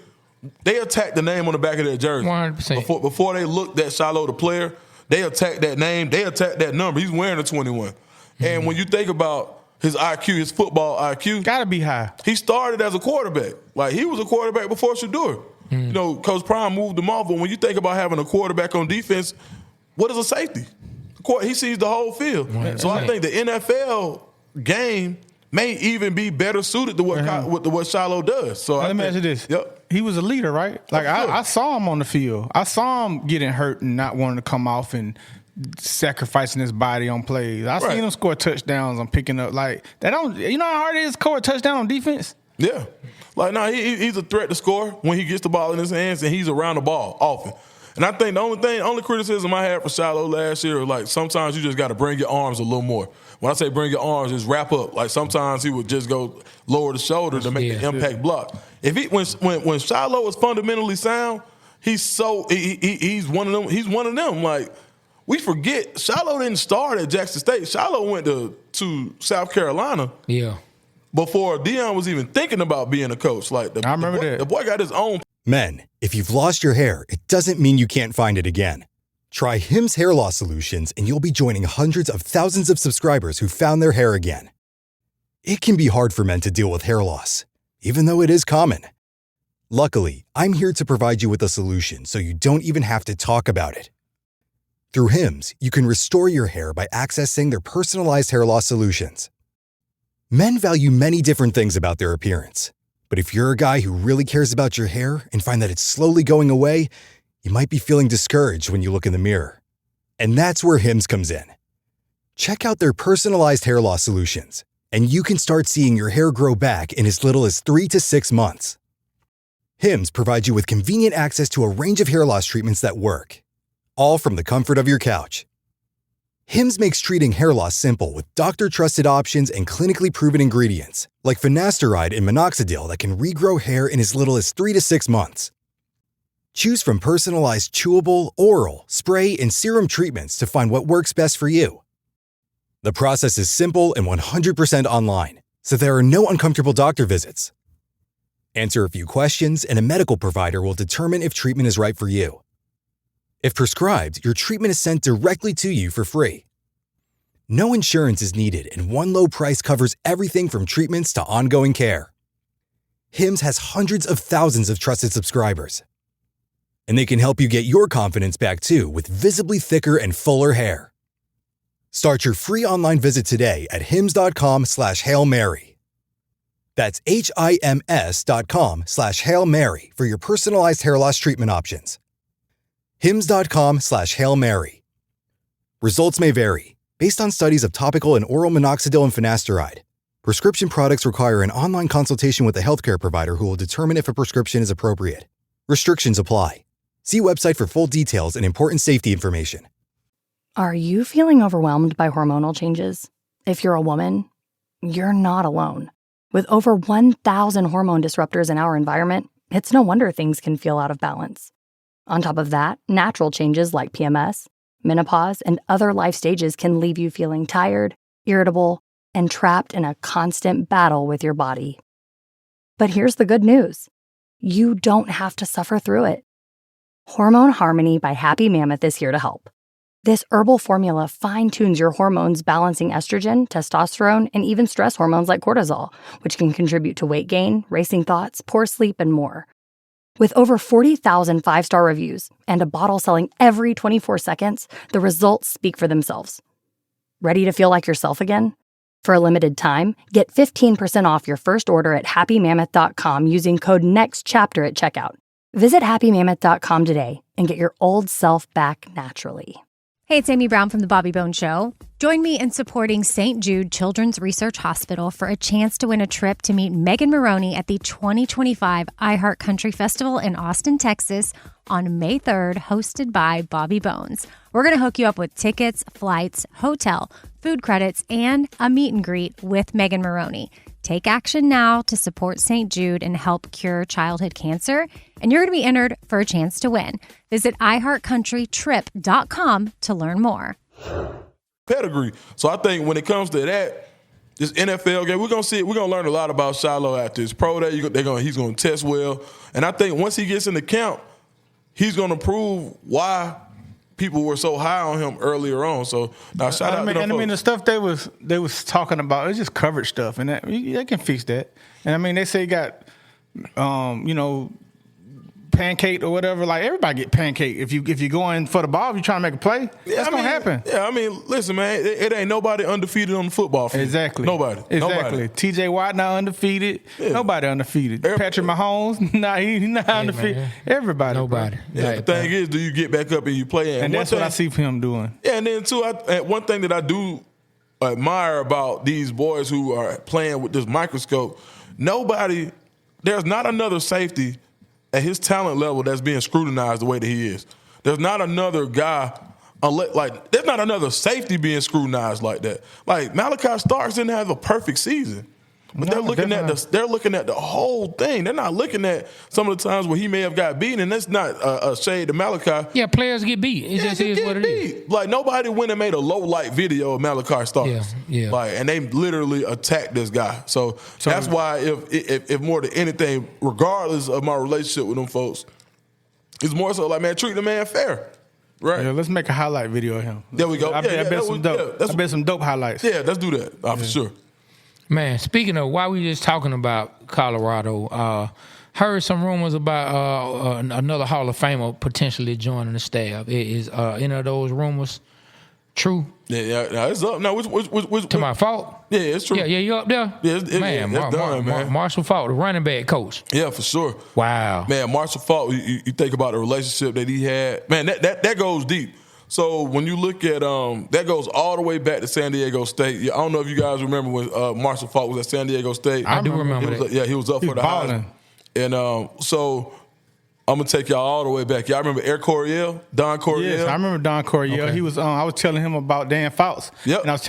attacked the name on the back of their jersey. 100%. Before they looked at Shiloh the player, they attacked that name. They attacked that number. He's wearing a 21. And when you think about his IQ, his football IQ, gotta be high. He started as a quarterback. Like he was a quarterback before Shador. Coach Prime moved him off. But when you think about having a quarterback on defense, what is a safety? He sees the whole field. 100%. So I think the NFL game may even be better suited to what Shiloh does. So let me ask you this. Yep. He was a leader, right? Like I saw him on the field. I saw him getting hurt and not wanting to come off and sacrificing his body on plays. I seen him score touchdowns on picking up. Like, that don't, how hard it is to score a touchdown on defense? Yeah. Like, he's a threat to score when he gets the ball in his hands and he's around the ball often. And I think the only criticism I had for Shiloh last year was like sometimes you just got to bring your arms a little more. When I say bring your arms, is wrap up. Like sometimes he would just go lower the shoulder to make the impact block. When Shiloh is fundamentally sound, he's one of them. He's one of them. Like we forget, Shiloh didn't start at Jackson State. Shiloh went to South Carolina. Yeah. Before Deion was even thinking about being a coach. Like I remember that. The boy got his own. Men, if you've lost your hair, it doesn't mean you can't find it again. Try Hims Hair Loss Solutions and you'll be joining hundreds of thousands of subscribers who found their hair again. It can be hard for men to deal with hair loss, even though it is common. Luckily, I'm here to provide you with a solution so you don't even have to talk about it. Through Hims, you can restore your hair by accessing their personalized hair loss solutions. Men value many different things about their appearance. But if you're a guy who really cares about your hair and find that it's slowly going away, you might be feeling discouraged when you look in the mirror. And that's where Hims comes in. Check out their personalized hair loss solutions, and you can start seeing your hair grow back in as little as 3 to 6 months. Hims provides you with convenient access to a range of hair loss treatments that work, all from the comfort of your couch. Hims makes treating hair loss simple with doctor-trusted options and clinically proven ingredients, like finasteride and minoxidil that can regrow hair in as little as 3 to 6 months. Choose from personalized chewable, oral, spray, and serum treatments to find what works best for you. The process is simple and 100% online, so there are no uncomfortable doctor visits. Answer a few questions and a medical provider will determine if treatment is right for you. If prescribed, your treatment is sent directly to you for free. No insurance is needed, and one low price covers everything from treatments to ongoing care. Hims has hundreds of thousands of trusted subscribers. And they can help you get your confidence back too with visibly thicker and fuller hair. Start your free online visit today at hims.com/Hail Mary. That's HIMS.com/Hail Mary for your personalized hair loss treatment options. hims.com/Hail Mary. Results may vary based on studies of topical and oral minoxidil and finasteride. Prescription products require an online consultation with a healthcare provider who will determine if a prescription is appropriate. Restrictions apply. See website for full details and important safety information. Are you feeling overwhelmed by hormonal changes? If you're a woman, you're not alone. With over 1,000 hormone disruptors in our environment, it's no wonder things can feel out of balance. On top of that, natural changes like PMS, menopause, and other life stages can leave you feeling tired, irritable, and trapped in a constant battle with your body. But here's the good news. You don't have to suffer through it. Hormone Harmony by Happy Mammoth is here to help. This herbal formula fine-tunes your hormones, balancing estrogen, testosterone, and even stress hormones like cortisol, which can contribute to weight gain, racing thoughts, poor sleep, and more. With over 40,000 five-star reviews and a bottle selling every 24 seconds, the results speak for themselves. Ready to feel like yourself again? For a limited time, get 15% off your first order at happymammoth.com using code NEXTCHAPTER at checkout. Visit happymammoth.com today and get your old self back naturally. Hey, it's Amy Brown from The Bobby Bones Show. Join me in supporting St. Jude Children's Research Hospital for a chance to win a trip to meet Megan Maroney at the 2025 iHeart Country Festival in Austin, Texas on May 3rd, hosted by Bobby Bones. We're going to hook you up with tickets, flights, hotel, food credits, and a meet and greet with Megan Maroney. Take action now to support St. Jude and help cure childhood cancer, and you're going to be entered for a chance to win. Visit iHeartCountryTrip.com to learn more. Pedigree. So I think when it comes to that, this NFL game, we're gonna see it. We're gonna learn a lot about Shiloh after his pro day. He's gonna test well, and I think once he gets in the camp, he's gonna prove why people were so high on him earlier on. So now shout out to them folks. The stuff they was talking about, it's just coverage stuff, and that they can fix that. And I mean, they say he got, pancake or whatever. Like, everybody get pancake. If you go in for the ball, if you trying to make a play, that's gonna happen. Yeah, I mean, listen, man, it ain't nobody undefeated on the football field. Exactly. Nobody. TJ Watt not undefeated. Yeah. Nobody undefeated. Patrick Mahomes, he's not undefeated. Man. Everybody. Nobody. Yeah, the thing is, do you get back up and you play? And that's what I see him doing. Yeah, and then too, one thing that I do admire about these boys who are playing with this microscope, there's not another safety at his talent level that's being scrutinized the way that he is. There's not another guy, there's not another safety being scrutinized like that. Like, Malachi Starks didn't have a perfect season. But they're looking at the whole thing. They're not looking at some of the times where he may have got beaten, and that's not a shade to Malachi. Yeah, players get beat. It just is what it is. Like, nobody went and made a low light video of Malachi Starks. Yeah. Like, and they literally attacked this guy. So that's why, if more than anything, regardless of my relationship with them folks, it's more so like, man, treat the man fair. Right. Yeah, let's make a highlight video of him. There we go. I bet some dope highlights. Yeah, let's do that. For sure. Man, speaking of, while we just talking about Colorado, heard some rumors about another Hall of Famer potentially joining the staff. Is any of those rumors true? Yeah, it's up now. Which to my fault? Yeah, it's true. Yeah, you up there? Yeah, it's done, man. Marshall Faulk, the running back coach. Yeah, for sure. Wow, man, Marshall Faulk. You think about the relationship that he had. Man, that goes deep. So when you look at that goes all the way back to San Diego State. I don't know if you guys remember when Marshall Faulk was at San Diego State. I do remember that. He was up for the Heisman. And so I'm gonna take y'all all the way back. Y'all remember Don Coryell? Yes, I remember Don Coryell. Okay. He was. I was telling him about Dan Fouts. Yep. And I was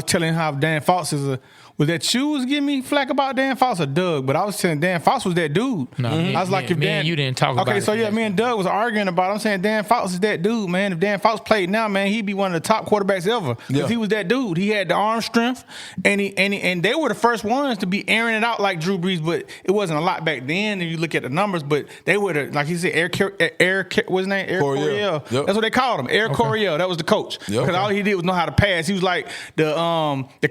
telling him how Dan Fouts is was that you was giving me flack about Dan Fouts or Doug? But I was saying Dan Fouts was that dude. No, I was like, if me Dan, and you didn't talk about it. Okay, so yeah, me and Doug was arguing about it. I'm saying Dan Fouts is that dude, man. If Dan Fouts played now, man, he'd be one of the top quarterbacks ever. Because he was that dude. He had the arm strength, and they were the first ones to be airing it out like Drew Brees, but it wasn't a lot back then. If you look at the numbers, but they were the, like he said, what's his name? Eric Coryell. Yep. That's what they called him. Eric Coryell. That was the coach. Because all he did was know how to pass. He was like the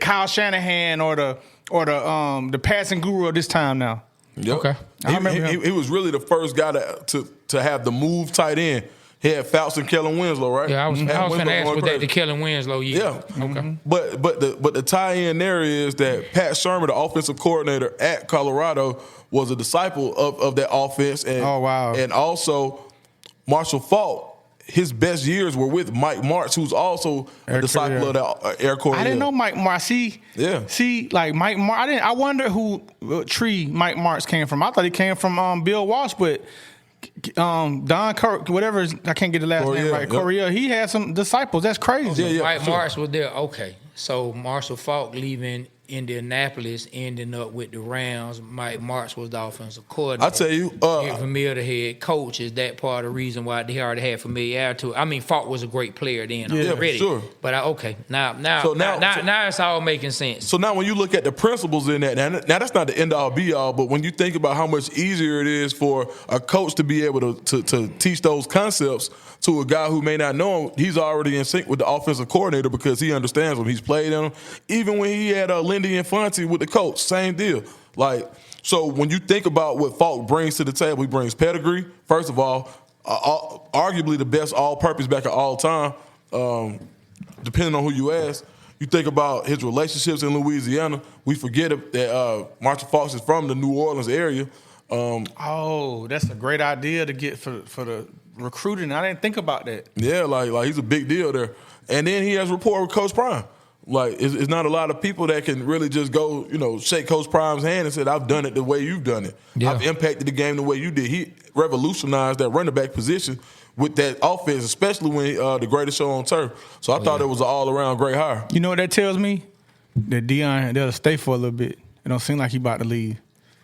Kyle Shanahan or the passing guru of this time now. Yep. Okay. I remember him. He was really the first guy to have the move tight end. He had Fouts and Kellen Winslow, right? Yeah, I was going to ask, was that the Kellen Winslow year? Yeah. Okay. But the tie-in there is that Pat Shermer, the offensive coordinator at Colorado, was a disciple of that offense. And, oh, wow. And also Marshall Faulk, his best years were with Mike Martz, who's also a disciple of that Eric Coryell. I didn't know Mike Martz. Like Mike Martz. I wonder who tree Mike Martz came from. I thought he came from Bill Walsh, but Don Kirk, I can't get the last name right. Coryell, he had some disciples. That's crazy. Mike Martz was there. Okay. So Marshall Faulk leaving Indianapolis, ending up with the Rams. Mike Martz was the offensive coordinator. I tell you, Vermeer, the head coach, is that part of the reason why they already had familiarity to it. I mean, Faulk was a great player then already. Sure. But now it's all making sense. So now when you look at the principles in that, now that's not the end-all be-all, but when you think about how much easier it is for a coach to be able to teach those concepts to a guy who may not know him, he's already in sync with the offensive coordinator because he understands them. He's played in them. Even when he had Lindy and Fonte with the coach, same deal. Like, so when you think about what Faulk brings to the table, he brings pedigree, first of all, arguably the best all-purpose back of all time, depending on who you ask. You think about his relationships in Louisiana. We forget that Marshall Faulk is from the New Orleans area. That's a great idea to get for the recruiting. I didn't think about that. Yeah, like he's a big deal there. And then he has rapport with Coach Prime. Like, it's not a lot of people that can really just go, shake Coach Prime's hand and say, I've done it the way you've done it. Yeah. I've impacted the game the way you did. He revolutionized that running back position with that offense, especially when the greatest show on turf. So I thought it was an all-around great hire. You know what that tells me? That Deion, they'll stay for a little bit. It don't seem like he about to leave.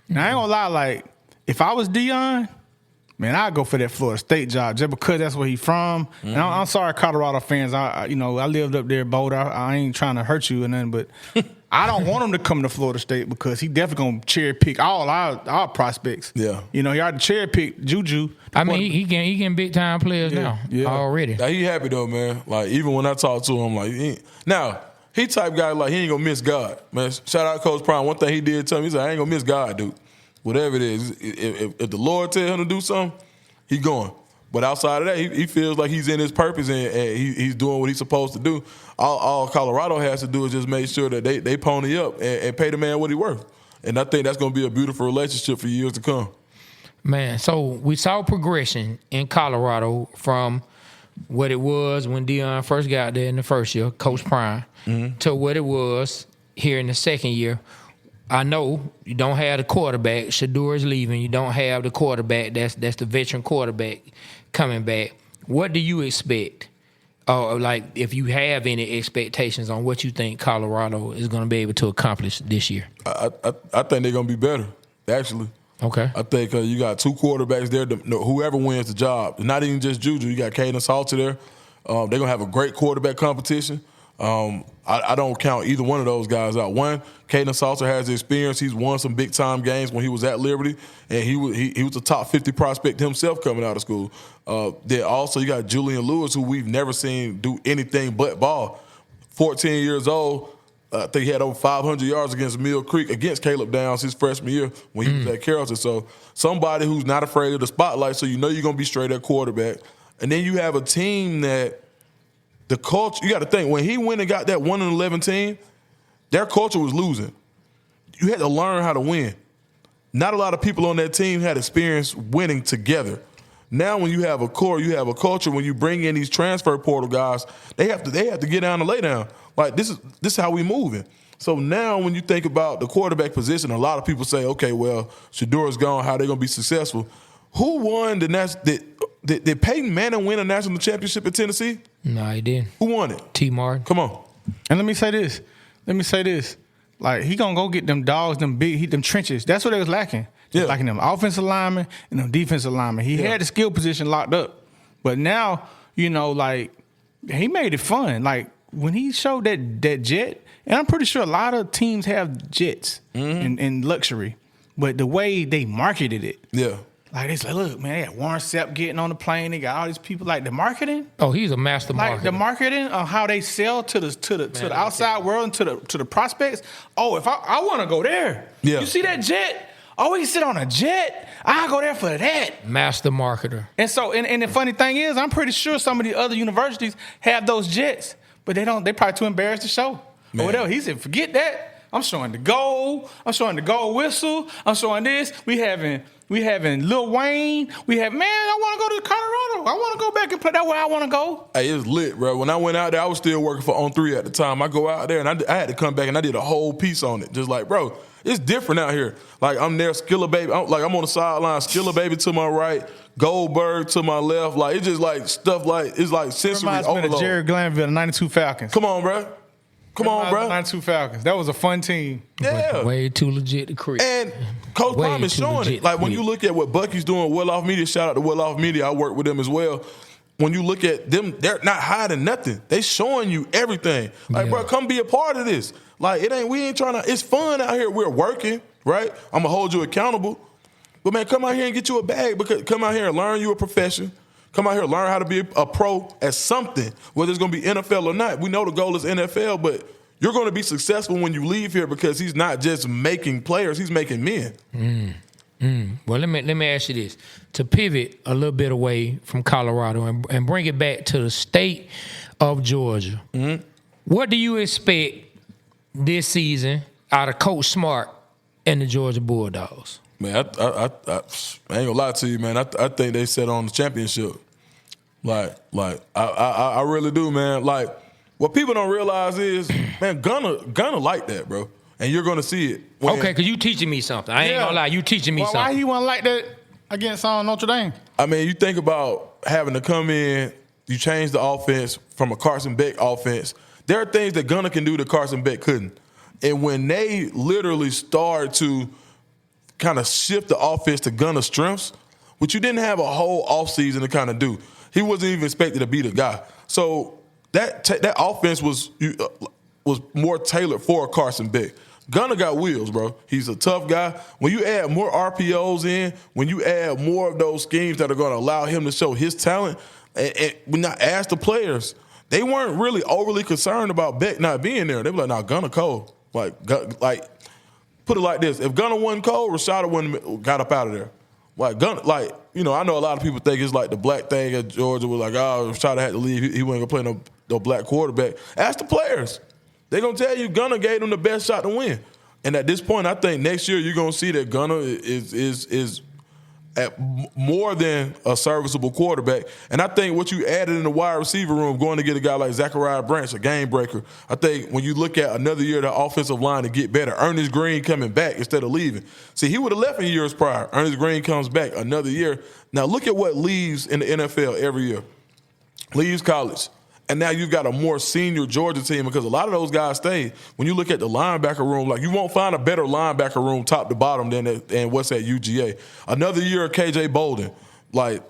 Now, I ain't gonna lie, like, if I was Deion, man, I'd go for that Florida State job just because that's where he from. Mm-hmm. And I'm sorry, Colorado fans. I lived up there, Boulder. I ain't trying to hurt you or nothing, but I don't want him to come to Florida State because he definitely gonna cherry pick all our prospects. Yeah, he already cherry picked Juju. I mean, he getting big time players now already. Now, he happy though, man. Like, even when I talk to him, like, he type guy like he ain't gonna miss God, man. Shout out Coach Prime. One thing he did tell me, he said, I ain't gonna miss God, dude. Whatever it is, if the Lord tell him to do something, he going. But outside of that, he feels like he's in his purpose and he's doing what he's supposed to do. All Colorado has to do is just make sure that they pony up and pay the man what he's worth. And I think that's going to be a beautiful relationship for years to come. Man, so we saw progression in Colorado from what it was when Deion first got there in the first year, Coach Prime, to what it was here in the second year. I know you don't have the quarterback. Shedeur is leaving. You don't have the quarterback. That's the veteran quarterback coming back. What do you expect? Like, if you have any expectations on what you think Colorado is going to be able to accomplish this year? I think they're going to be better, actually. Okay. I think you got two quarterbacks there. Whoever wins the job, not even just Juju. You got Caden Salter there. They're going to have a great quarterback competition. I don't count either one of those guys out. One, Caden Salter has the experience. He's won some big time games when he was at Liberty, and he was a top 50 prospect himself coming out of school. Then also you got Julian Lewis, who we've never seen do anything but ball. 14 years old. I think he had over 500 yards against Mill Creek, against Caleb Downs his freshman year when he was at Carrollton. So somebody who's not afraid of the spotlight, so you're going to be straight at quarterback. And then you have a team that the culture, you got to think, when he went and got that 1-11 team, their culture was losing. You had to learn how to win. Not a lot of people on that team had experience winning together. Now when you have a core, you have a culture. When you bring in these transfer portal guys, they have to get down and lay down. Like, this is how we moving. So now when you think about the quarterback position, a lot of people say, okay, well, Shedeur's gone. How they going to be successful? Who won did Peyton Manning win a national championship in Tennessee? No, he didn't. Who won it? T. Martin. Come on. And let me say this. Like, he going to go get them dogs, them trenches. That's what they was lacking. Lacking them offensive linemen and them defensive linemen. He had the skill position locked up. But now, he made it fun. Like, when he showed that jet, and I'm pretty sure a lot of teams have jets in luxury, but the way they marketed it. Yeah. Like, they say, look, man, they got Warren Sapp getting on the plane. They got all these people. Like, the marketing. Oh, he's a master marketer. Like, the marketing of how they sell to the outside world and to the prospects. Oh, if I want to go there. Yeah. You see that jet? Oh, we can sit on a jet. I'll go there for that. Master marketer. And so, and the funny thing is, I'm pretty sure some of the other universities have those jets, but they don't. They probably too embarrassed to show. Man. Or whatever. He said, forget that. I'm showing the goal. I'm showing the gold whistle. I'm showing this. We having Lil Wayne. I want to go to Colorado. I want to go back and play. That's where I want to go. Hey, it's lit, bro. When I went out there, I was still working for On 3 at the time. I go out there, and I had to come back, and I did a whole piece on it. Just like, bro, it's different out here. Like, I'm there, Skilla Baby. I'm on the sideline, Skilla Baby to my right, Goldberg to my left. Like, it's just like stuff like, it's like sensory overload. Reminds me of Jerry Glanville, the 92 Falcons. Come on, bro. Come on, bro. 92 Falcons. That was a fun team. Yeah. Way too legit to quit. And Coach Prime is showing it. Like when you look at what Bucky's doing, Well Off Media, shout out to Well Off Media. I work with them as well. When you look at them, they're not hiding nothing. They showing you everything. Like, bro, come be a part of this. Like, we ain't trying to, it's fun out here. We're working, right? I'm going to hold you accountable. But, man, come out here and get you a bag. Because come out here and learn you a profession. Come out here and learn how to be a pro at something, whether it's going to be NFL or not. We know the goal is NFL, but you're going to be successful when you leave here because he's not just making players, he's making men. Well, let me ask you this. To pivot a little bit away from Colorado and bring it back to the state of Georgia, what do you expect this season out of Coach Smart and the Georgia Bulldogs? Man, I ain't gonna lie to you, man. I think they set on the championship. I really do, man. Like, what people don't realize is, man, Gunna like that, bro. And you're gonna see it. Okay, because you teaching me something. I ain't gonna lie, you teaching me something. Why he wasn't like that against Notre Dame? I mean, you think about having to come in, you change the offense from a Carson Beck offense. There are things that Gunna can do that Carson Beck couldn't. And when they literally start to kind of shift the offense to Gunna's strengths, which you didn't have a whole offseason to kind of do. He wasn't even expected to be the guy. So that offense was more tailored for Carson Beck. Gunna got wheels, bro. He's a tough guy. When you add more RPOs in, when you add more of those schemes that are going to allow him to show his talent, and when I asked the players, they weren't really overly concerned about Beck not being there. They were like, nah, Gunna cold. Like, put it like this. If Gunna wasn't cold, Rashada wouldn't got up out of there. Like, Gunna, like, you know, I know a lot of people think it's like the black thing at Georgia was like, oh, Rashada had to leave. He wasn't going to play no black quarterback. Ask the players. They're going to tell you Gunna gave them the best shot to win. And at this point, I think next year you're going to see that Gunna is at more than a serviceable quarterback. And I think what you added in the wide receiver room, going to get a guy like Zachariah Branch, a game breaker, I think when you look at another year of the offensive line to get better, Ernest Green coming back instead of leaving. See, he would have left in years prior. Ernest Green comes back another year. Now look at what leaves in the NFL every year. Leaves college. And now you've got a more senior Georgia team because a lot of those guys stay. When you look at the linebacker room, like you won't find a better linebacker room top to bottom than what's at UGA. Another year of KJ Bolden, like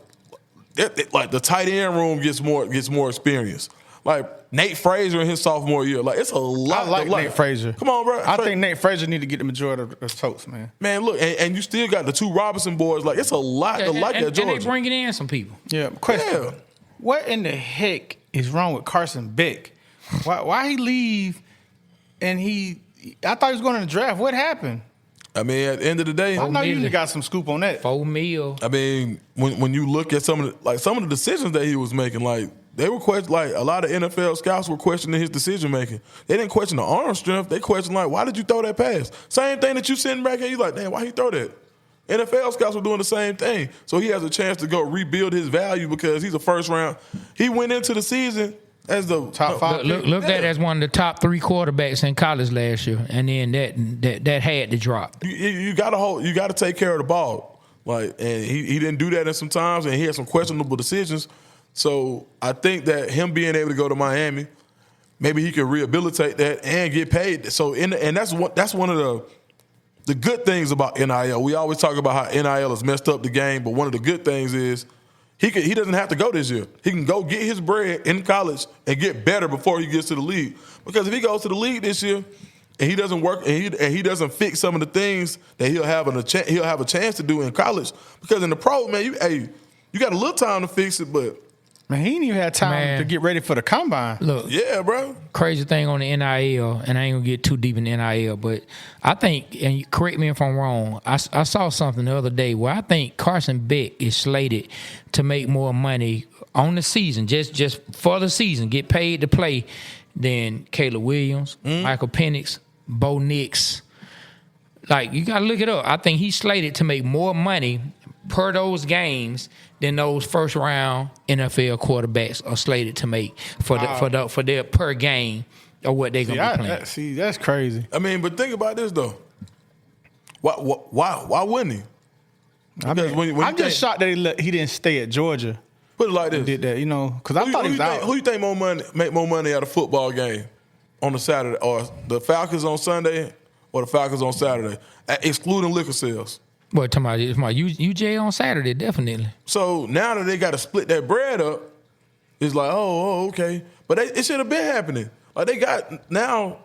the tight end room gets more experience. Like Nate Frazier in his sophomore year, like it's a lot. I like Nate Frazier. Come on, bro. I think Nate Frazier need to get the majority of the votes, man. Man, look, and you still got the two Robinson boys. Like it's a lot to like at Georgia. And they bringing in some people. Yeah. Question: what in the heck is wrong with Carson Beck? Why he leave? And I thought he was going to the draft. What happened? I mean, at the end of the day, I know you got some scoop on that. $4 million. I mean, when you look at some of the decisions that he was making, like they were like a lot of NFL scouts were questioning his decision making. They didn't question the arm strength. They questioned like, why did you throw that pass? Same thing that you sitting back and you like, damn, why he throw that? NFL scouts were doing the same thing. So he has a chance to go rebuild his value because he's a first round. He went into the season as the top 5. Looked at as one of the top 3 quarterbacks in college last year, and then that had to drop. You got to take care of the ball, like, and he didn't do that in some times, and he had some questionable decisions. So I think that him being able to go to Miami, maybe he can rehabilitate that and get paid. So and that's one of the good things about NIL. We always talk about how NIL has messed up the game, but one of the good things is he doesn't have to go this year. He can go get his bread in college and get better before he gets to the league. Because if he goes to the league this year and he doesn't work and he doesn't fix some of the things that he'll have a chance to do in college, because in the pro, man, you got a little time to fix it, but man, he didn't even have time to get ready for the combine. Look, yeah, bro. Crazy thing on the NIL, and I ain't gonna get too deep in the NIL, but I think, and you correct me if I'm wrong, I saw something the other day where I think Carson Beck is slated to make more money on the season, just for the season, get paid to play, than Caleb Williams, Michael Penix, Bo Nix. Like, you gotta look it up. I think he's slated to make more money per those games than those first round NFL quarterbacks are slated to make for their per game or what they're gonna be playing. That's crazy. I mean, but think about this though. Why wouldn't he? I'm just shocked that he didn't stay at Georgia. Put it like this: did that, because I thought he was out. Who you think make more money out of football game? on the Saturday, or the Falcons on Sunday, or the Falcons on Saturday, excluding liquor sales. What, talking about UJ on Saturday, definitely. So now that they got to split that bread up, it's like, okay. But it should have been happening. Like they got now.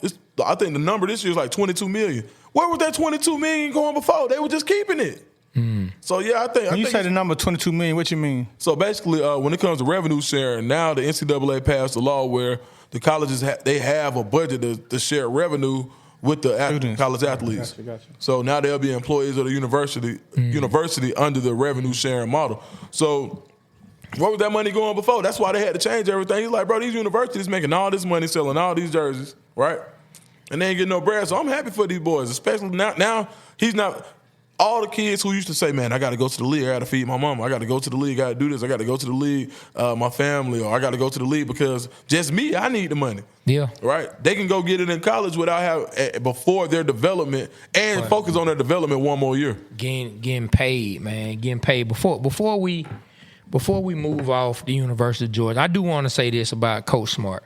I think the number this year is like 22 million. Where was that 22 million going before? They were just keeping it. So yeah, I think. When you say the number 22 million, what you mean? So basically, when it comes to revenue sharing, now the NCAA passed a law where the colleges they have a budget to share revenue with the college athletes. Gotcha. So now they'll be employees of the university under the revenue sharing model. So where was that money going before? That's why they had to change everything. He's like, bro, these universities making all this money selling all these jerseys, right? And they ain't getting no bread. So I'm happy for these boys, especially now he's not. All the kids who used to say, man, I got to go to the league, I got to feed my mama, I got to go to the league, I got to do this, I got to go to the league, my family, or I got to go to the league because just me, I need the money. Yeah. Right? They can go get it in college without before their development and focus on their development one more year. Getting paid, man, getting paid. Before we move off the University of Georgia, I do want to say this about Coach Smart.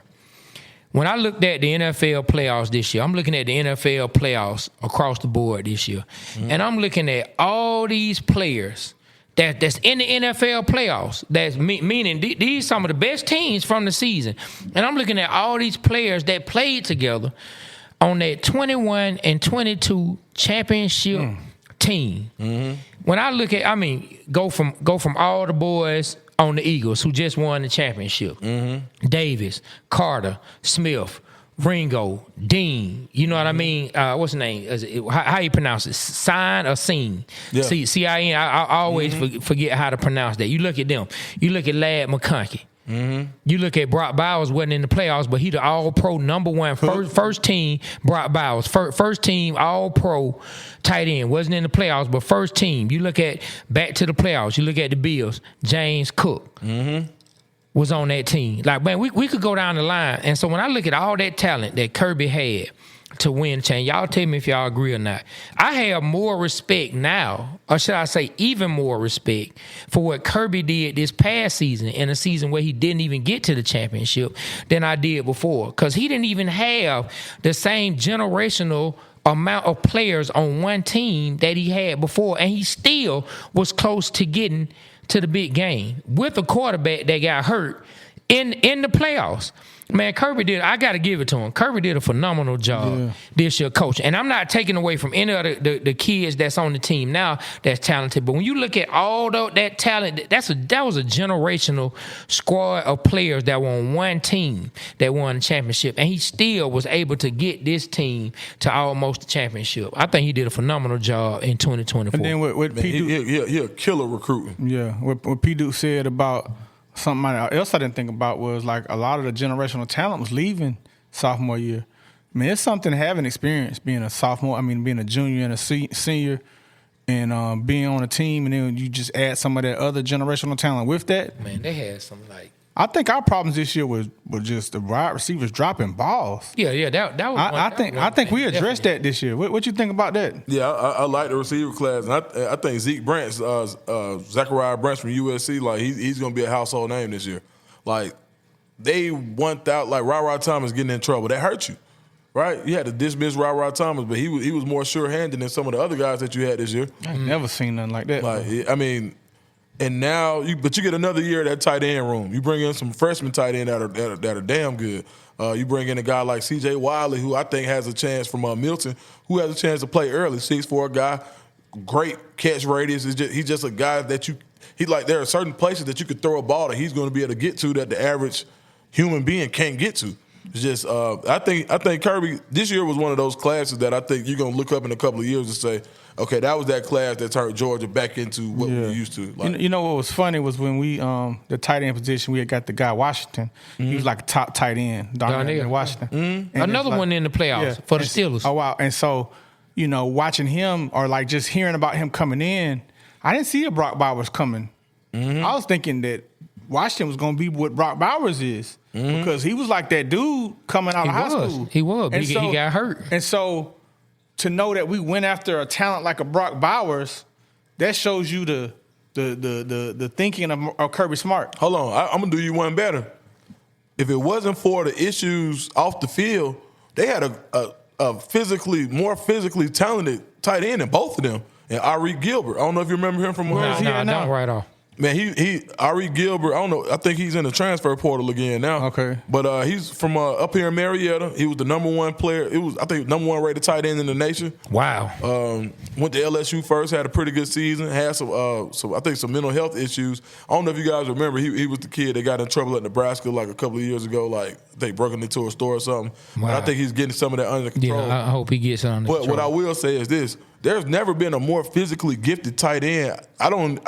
When I looked at the NFL playoffs this year, I'm looking at the NFL playoffs across the board this year, and I'm looking at all these players that's in the NFL playoffs. That's meaning these some of the best teams from the season, and I'm looking at all these players that played together on that 21 and 22 championship team. When I look at, go from all the boys on the Eagles who just won the championship. Davis, Carter, Smith, Ringo, Dean. You know what I mean? What's his name? How you pronounce it? Sign or Scene? Yeah. C-I-N. I always forget how to pronounce that. You look at them. You look at Ladd McConkey. You look at Brock Bowers, wasn't in the playoffs, but he the All-Pro number one first team. Brock Bowers, first team All-Pro tight end, wasn't in the playoffs, but first team. You look at back to the playoffs. You look at the Bills. James Cook was on that team. Like, man, we could go down the line. And so when I look at all that talent that Kirby had to win the chain, y'all tell me if y'all agree or not. I have more respect now, or should I say even more respect, for what Kirby did this past season, in a season where he didn't even get to the championship, than I did before. Because he didn't even have the same generational amount of players on one team that he had before, and he still was close to getting to the big game with a quarterback that got hurt in the playoffs. Man, Kirby did. I got to give it to him. Kirby did a phenomenal job this year, coach. And I'm not taking away from any of the kids that's on the team now that's talented. But when you look at all that talent, that was a generational squad of players that were on one team that won the championship, and he still was able to get this team to almost the championship. I think he did a phenomenal job in 2024. And then what he a killer recruiting. Yeah, what P. Duke said about. Something else I didn't think about was like a lot of the generational talent was leaving sophomore year. I mean, it's something having experience being a sophomore. I mean, being a junior and a senior, and being on a team, and then you just add some of that other generational talent with that. Man, they had some like. I think our problems this year was just the wide receivers dropping balls. Yeah, that was. I think we addressed that this year. What you think about that? Yeah, I like the receiver class, and I think Zeke Branch, Zachariah Branch from USC, like he's going to be a household name this year. Like they want out, like Ra Thomas getting in trouble. That hurt you, right? You had to dismiss Ra Thomas, but he was more sure-handed than some of the other guys that you had this year. I've never seen nothing like that. Like I mean. And now, you get another year of that tight end room. You bring in some freshman tight end that are damn good. You bring in a guy like C.J. Wiley, who I think has a chance from Milton, who has a chance to play early. 6'4" guy, great catch radius. He's just a guy that there are certain places that you could throw a ball that he's going to be able to get to that the average human being can't get to. It's just I think Kirby this year was one of those classes that I think you're going to look up in a couple of years and say, okay, that was that class that turned Georgia back into what we used to. Like, you know what was funny was when we the tight end position, we had got the guy Washington. He was like a top tight end, Darnell in Washington. Another one in the playoffs for the Steelers. Oh wow! And so watching him or like just hearing about him coming in, I didn't see a Brock Bowers coming. I was thinking that Washington was going to be what Brock Bowers is because he was like that dude coming out of high school. He was, but he got hurt. And so to know that we went after a talent like a Brock Bowers, that shows you the thinking of Kirby Smart. Hold on, I'm gonna do you one better. If it wasn't for the issues off the field, they had a more physically talented tight end than both of them. And Ari Gilbert, I don't know if you remember him from No, don't right off. Man, Ari Gilbert, I don't know. I think he's in the transfer portal again now. Okay. But he's from up here in Marietta. He was the number one player. I think, number one rated tight end in the nation. Wow. Went to LSU first, had a pretty good season, had some mental health issues. I don't know if you guys remember, he was the kid that got in trouble at Nebraska like a couple of years ago, like they broke into a store or something. Wow. And I think he's getting some of that under control. Yeah, I hope he gets it under control. But what I will say is this. There's never been a more physically gifted tight end. I don't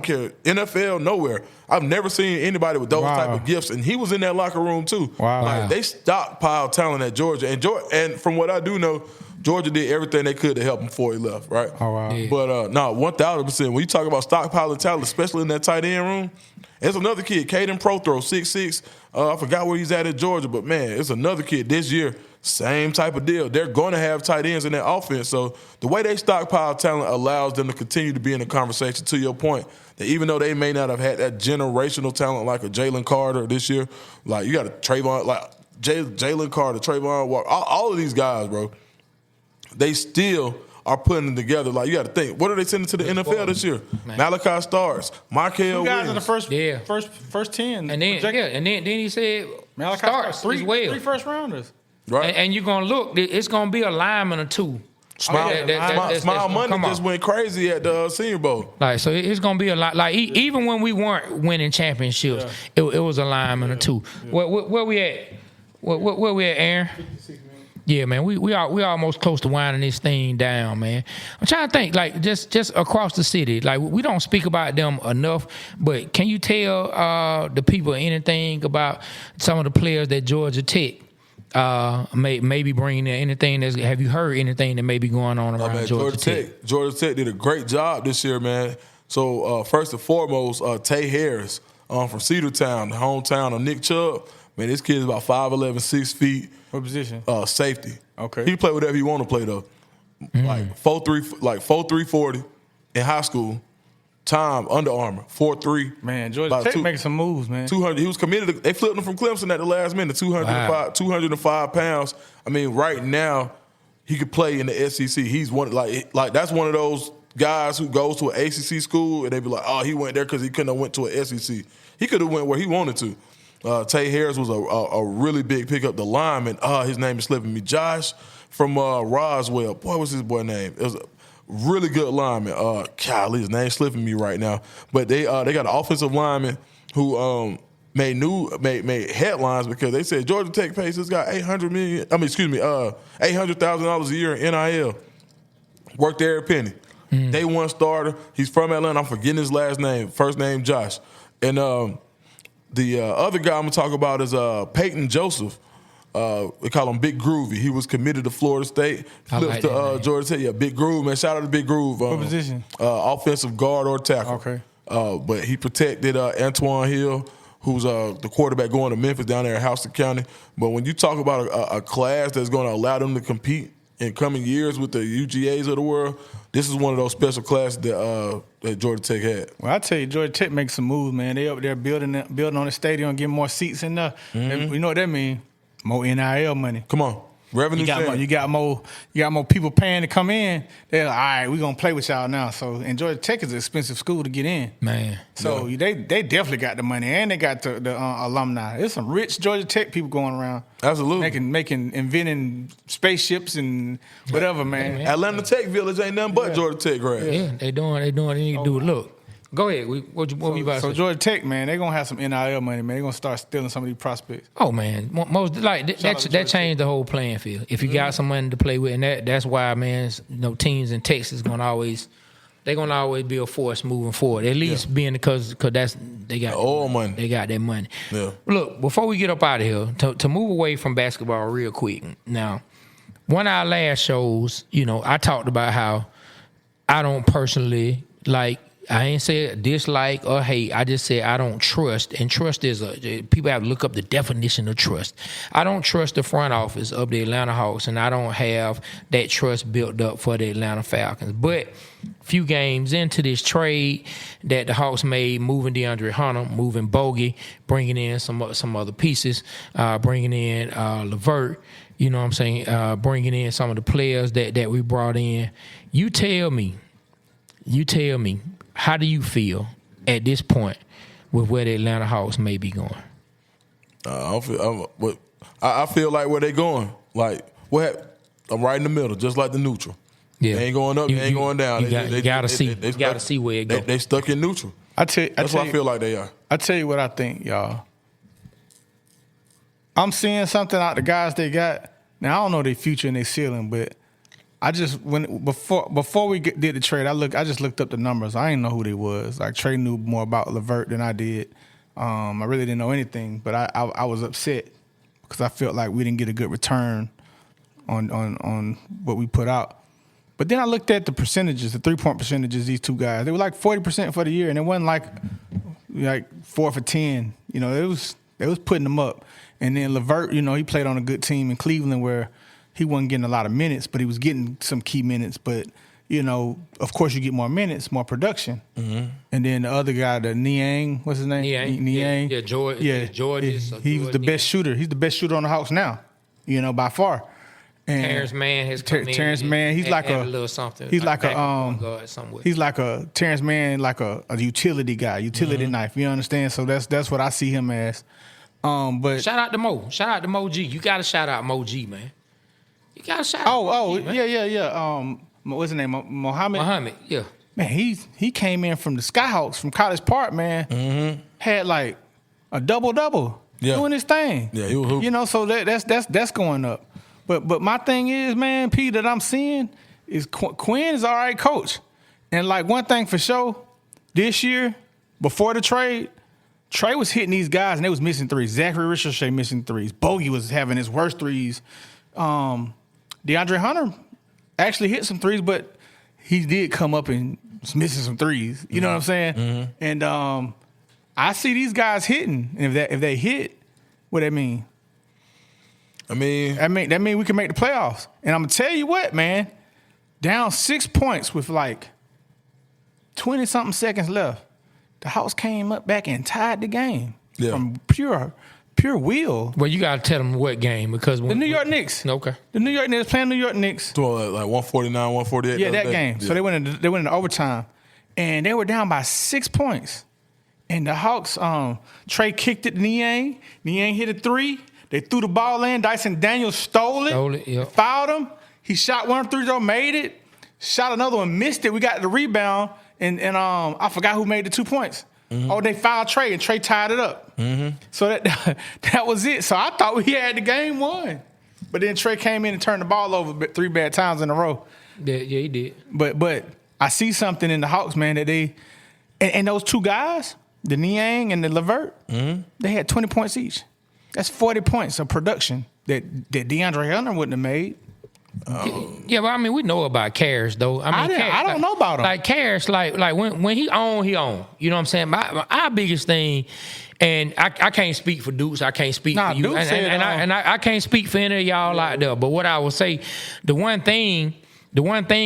care, NFL, nowhere. I've never seen anybody with those type of gifts, and he was in that locker room too. Wow. Like, they stockpiled talent at Georgia, and from what I do know, Georgia did everything they could to help him before he left, right? Oh, wow. Yeah. But 1,000%, when you talk about stockpiling talent, especially in that tight end room, there's another kid, Caden Prothro, 6'6". I forgot where he's at Georgia, but man, it's another kid this year. Same type of deal. They're going to have tight ends in their offense. So the way they stockpile talent allows them to continue to be in the conversation, to your point, that even though they may not have had that generational talent like a Jalen Carter this year, like you got a Trayvon, like Jalen Carter, Trayvon Walker, all of these guys, bro, they still are putting them together. Like, you got to think, what are they sending to the NFL this year? Man. Malachi Starks, Markel guys Williams. in the first 10. And then he said Malachi Starks three as well. 3 first rounders. Right. And you're going to look, it's going to be a lineman or two. Smile Money just went crazy at the Senior Bowl. Like, so it's going to be a lot. Like, even when we weren't winning championships, it was a lineman or two. Yeah. Where we at? Where we at, Aaron? 56, man. Yeah, man, we almost close to winding this thing down, man. I'm trying to think, like, just across the city, like, we don't speak about them enough, but can you tell the people anything about some of the players that Georgia Tech maybe bringing in anything? Have you heard anything that may be going on around Georgia Tech? Georgia Tech did a great job this year, man. So first and foremost, Tay Harris from Cedartown, the hometown of Nick Chubb. Man, this kid is about 5'11", 6 feet. What position? Safety. Okay. He play whatever he want to play though. Like 4'3", 40 in high school. Time, Under Armour, 4'3". Man, Georgia Tech making some moves, man. 200. He was committed. They flipped him from Clemson at the last minute. 205 pounds. I mean, right now he could play in the SEC. He's one like that's one of those guys who goes to an ACC school and they be like, oh, he went there because he couldn't have went to an SEC. He could have went where he wanted to. Tay Harris was a really big pickup. The lineman, his name is slipping me. Josh from Roswell. Boy, what's his boy name? It was a really good lineman. Golly, his name's slipping me right now. But they got an offensive lineman who made headlines because they said Georgia Tech pays this guy $800,000 a year in NIL. Worked every penny. Day one starter. He's from Atlanta. I'm forgetting his last name. First name Josh. And the other guy I'm going to talk about is Peyton Joseph. We call him Big Groovy. He was committed to Florida State. Flips to Georgia Tech. Yeah, Big Groove, man. Shout out to Big Groove. What position? Offensive guard or tackle. Okay. But he protected Antoine Hill, who's the quarterback going to Memphis down there in Houston County. But when you talk about a class that's going to allow them to compete in coming years with the UGAs of the world, this is one of those special classes that Georgia Tech had. Well, I tell you, Georgia Tech makes some moves, man. They up there building on the stadium, getting more seats in there. Mm-hmm. You know what that means? More NIL money. Come on. Revenue you got more people paying to come in. They're like, all right, we're gonna play with y'all now. So, and Georgia Tech is an expensive school to get in. Man. So they definitely got the money, and they got the alumni. There's some rich Georgia Tech people going around. Absolutely. Inventing spaceships and whatever, man. Atlanta Tech Village ain't nothing but Georgia Tech grads. Yeah, they doing they need to do it. Look. Go ahead. What you about to say? So Georgia Tech, man, they're gonna have some NIL money, man. They're gonna start stealing some of these prospects. Oh man, that changed the whole playing field. If you got some money to play with, and that's why, man, teams in Texas gonna always be a force moving forward. At least being because they got all money. They got that money. Yeah. Look, before we get up out of here, to move away from basketball real quick. Now, one of our last shows, I talked about how I don't personally like. I ain't said dislike or hate. I just said I don't trust. And trust is people have to look up the definition of trust. I don't trust the front office of the Atlanta Hawks, and I don't have that trust built up for the Atlanta Falcons. But a few games into this trade that the Hawks made, moving DeAndre Hunter, moving Bogey, bringing in some other pieces, bringing in LeVert, You know what I'm saying? Bringing in some of the players that we brought in. You tell me, how do you feel at this point with where the Atlanta Hawks may be going? I feel like where they going. Like, I'm right in the middle, just like the neutral. Yeah. They ain't going up, they ain't going down. You gotta see where it goes. They stuck in neutral. That's what I feel like they are. I tell you what I think, y'all. I'm seeing something out the guys they got. Now I don't know their future and their ceiling, but I just before we did the trade, I just looked up the numbers. I didn't know who they was. Like Trey knew more about LeVert than I did. I really didn't know anything, but I was upset because I felt like we didn't get a good return on what we put out. But then I looked at the percentages, the 3-point percentages. These two guys, they were like 40% for the year, and it wasn't like 4 for 10. You know, they was putting them up. And then LeVert, you know, he played on a good team in Cleveland where he wasn't getting a lot of minutes, but he was getting some key minutes. But, you know, of course you get more minutes, more production. Mm-hmm. And then the other guy, the Niang, what's his name? Niang. Yeah, George. He was the best shooter. He's the best shooter on the Hawks now, you know, by far. And Terrence Mann has come in. Terrence Mann, he's like a little something. He's like a Terrence Mann, like a utility guy, utility knife. You understand? So that's what I see him as. But shout out to Mo. Shout out to Mo G. You gotta shout out Mo G, man. You gotta shout out Mo G, man. Yeah. What's his name? Mohammed, yeah. Man, he came in from the Skyhawks from College Park, man. Mm-hmm. Had like a double doing his thing. Yeah, he was hooping. You know, so that's going up. But my thing is, man, P, that I'm seeing is Quinn is all right coach. And like one thing for sure, this year, before the trade, Trey was hitting these guys and they was missing threes. Zachary Ricochet missing threes. Bogey was having his worst threes. DeAndre Hunter actually hit some threes, but he did come up and was missing some threes. You know what I'm saying? Mm-hmm. And I see these guys hitting. And if they hit, what that mean? That mean we can make the playoffs. And I'm gonna tell you what, man, down 6 points with like 20-something seconds left, the Hawks came up back and tied the game from pure will. Well, you gotta tell them what game because the New York Knicks. Okay. The New York Knicks playing New York Knicks. So like 149, 148. Yeah, that game. Yeah. So they went into overtime, and they were down by 6 points. And the Hawks, Trey kicked it to Niang. Niang hit a three. They threw the ball in. Dyson Daniels stole it. Yep. Fouled him. He shot one of 3 throws, made it. Shot another one, missed it. We got the rebound, and I forgot who made the 2 points. Mm-hmm. Oh, they fouled Trey, and Trey tied it up. Mm-hmm. So that was it. So I thought we had the game won. But then Trey came in and turned the ball over 3 bad times in a row. Yeah, he did. But I see something in the Hawks, man, that they and those 2 guys, the Niang and the LeVert, they had 20 points each. That's 40 points of production that DeAndre Hunter wouldn't have made. Yeah, but I mean, we know about Karras, though. I don't know about him. Like Karras, like when he on, he on. You know what I'm saying? Our biggest thing, and I can't speak for Dukes. I can't speak for you, Dukes and I can't speak for any of y'all out there. But what I will say, the one thing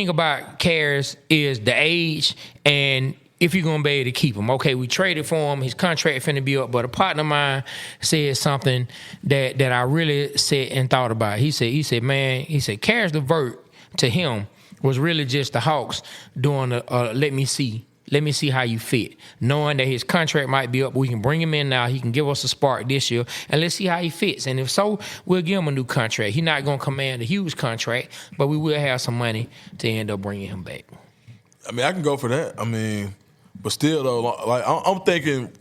about Karras is the age and if you're gonna be able to keep him. Okay, we traded for him, his contract finna be up, but a partner of mine said something that I really said and thought about. He said, Karras LeVert to him was really just the Hawks doing let me see how you fit. Knowing that his contract might be up, we can bring him in now, he can give us a spark this year, and let's see how he fits. And if so, we'll give him a new contract. He's not gonna command a huge contract, but we will have some money to end up bringing him back. I mean, I can go for that. I mean, but still, though, like I'm thinking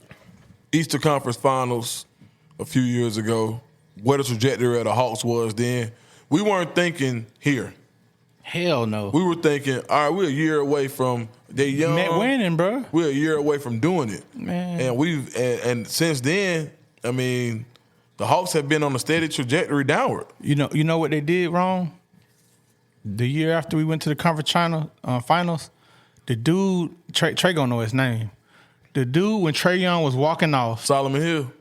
Eastern Conference Finals a few years ago, where the trajectory of the Hawks was then, we weren't thinking here. Hell no. We were thinking, all right, we're a year away from they young. Net winning, bro. We're a year away from doing it. Man. And and since then, I mean, the Hawks have been on a steady trajectory downward. You know what they did wrong? The year after we went to the conference finals, the dude, Trey gonna know his name. The dude, when Trae Young was walking off. Solomon Hill.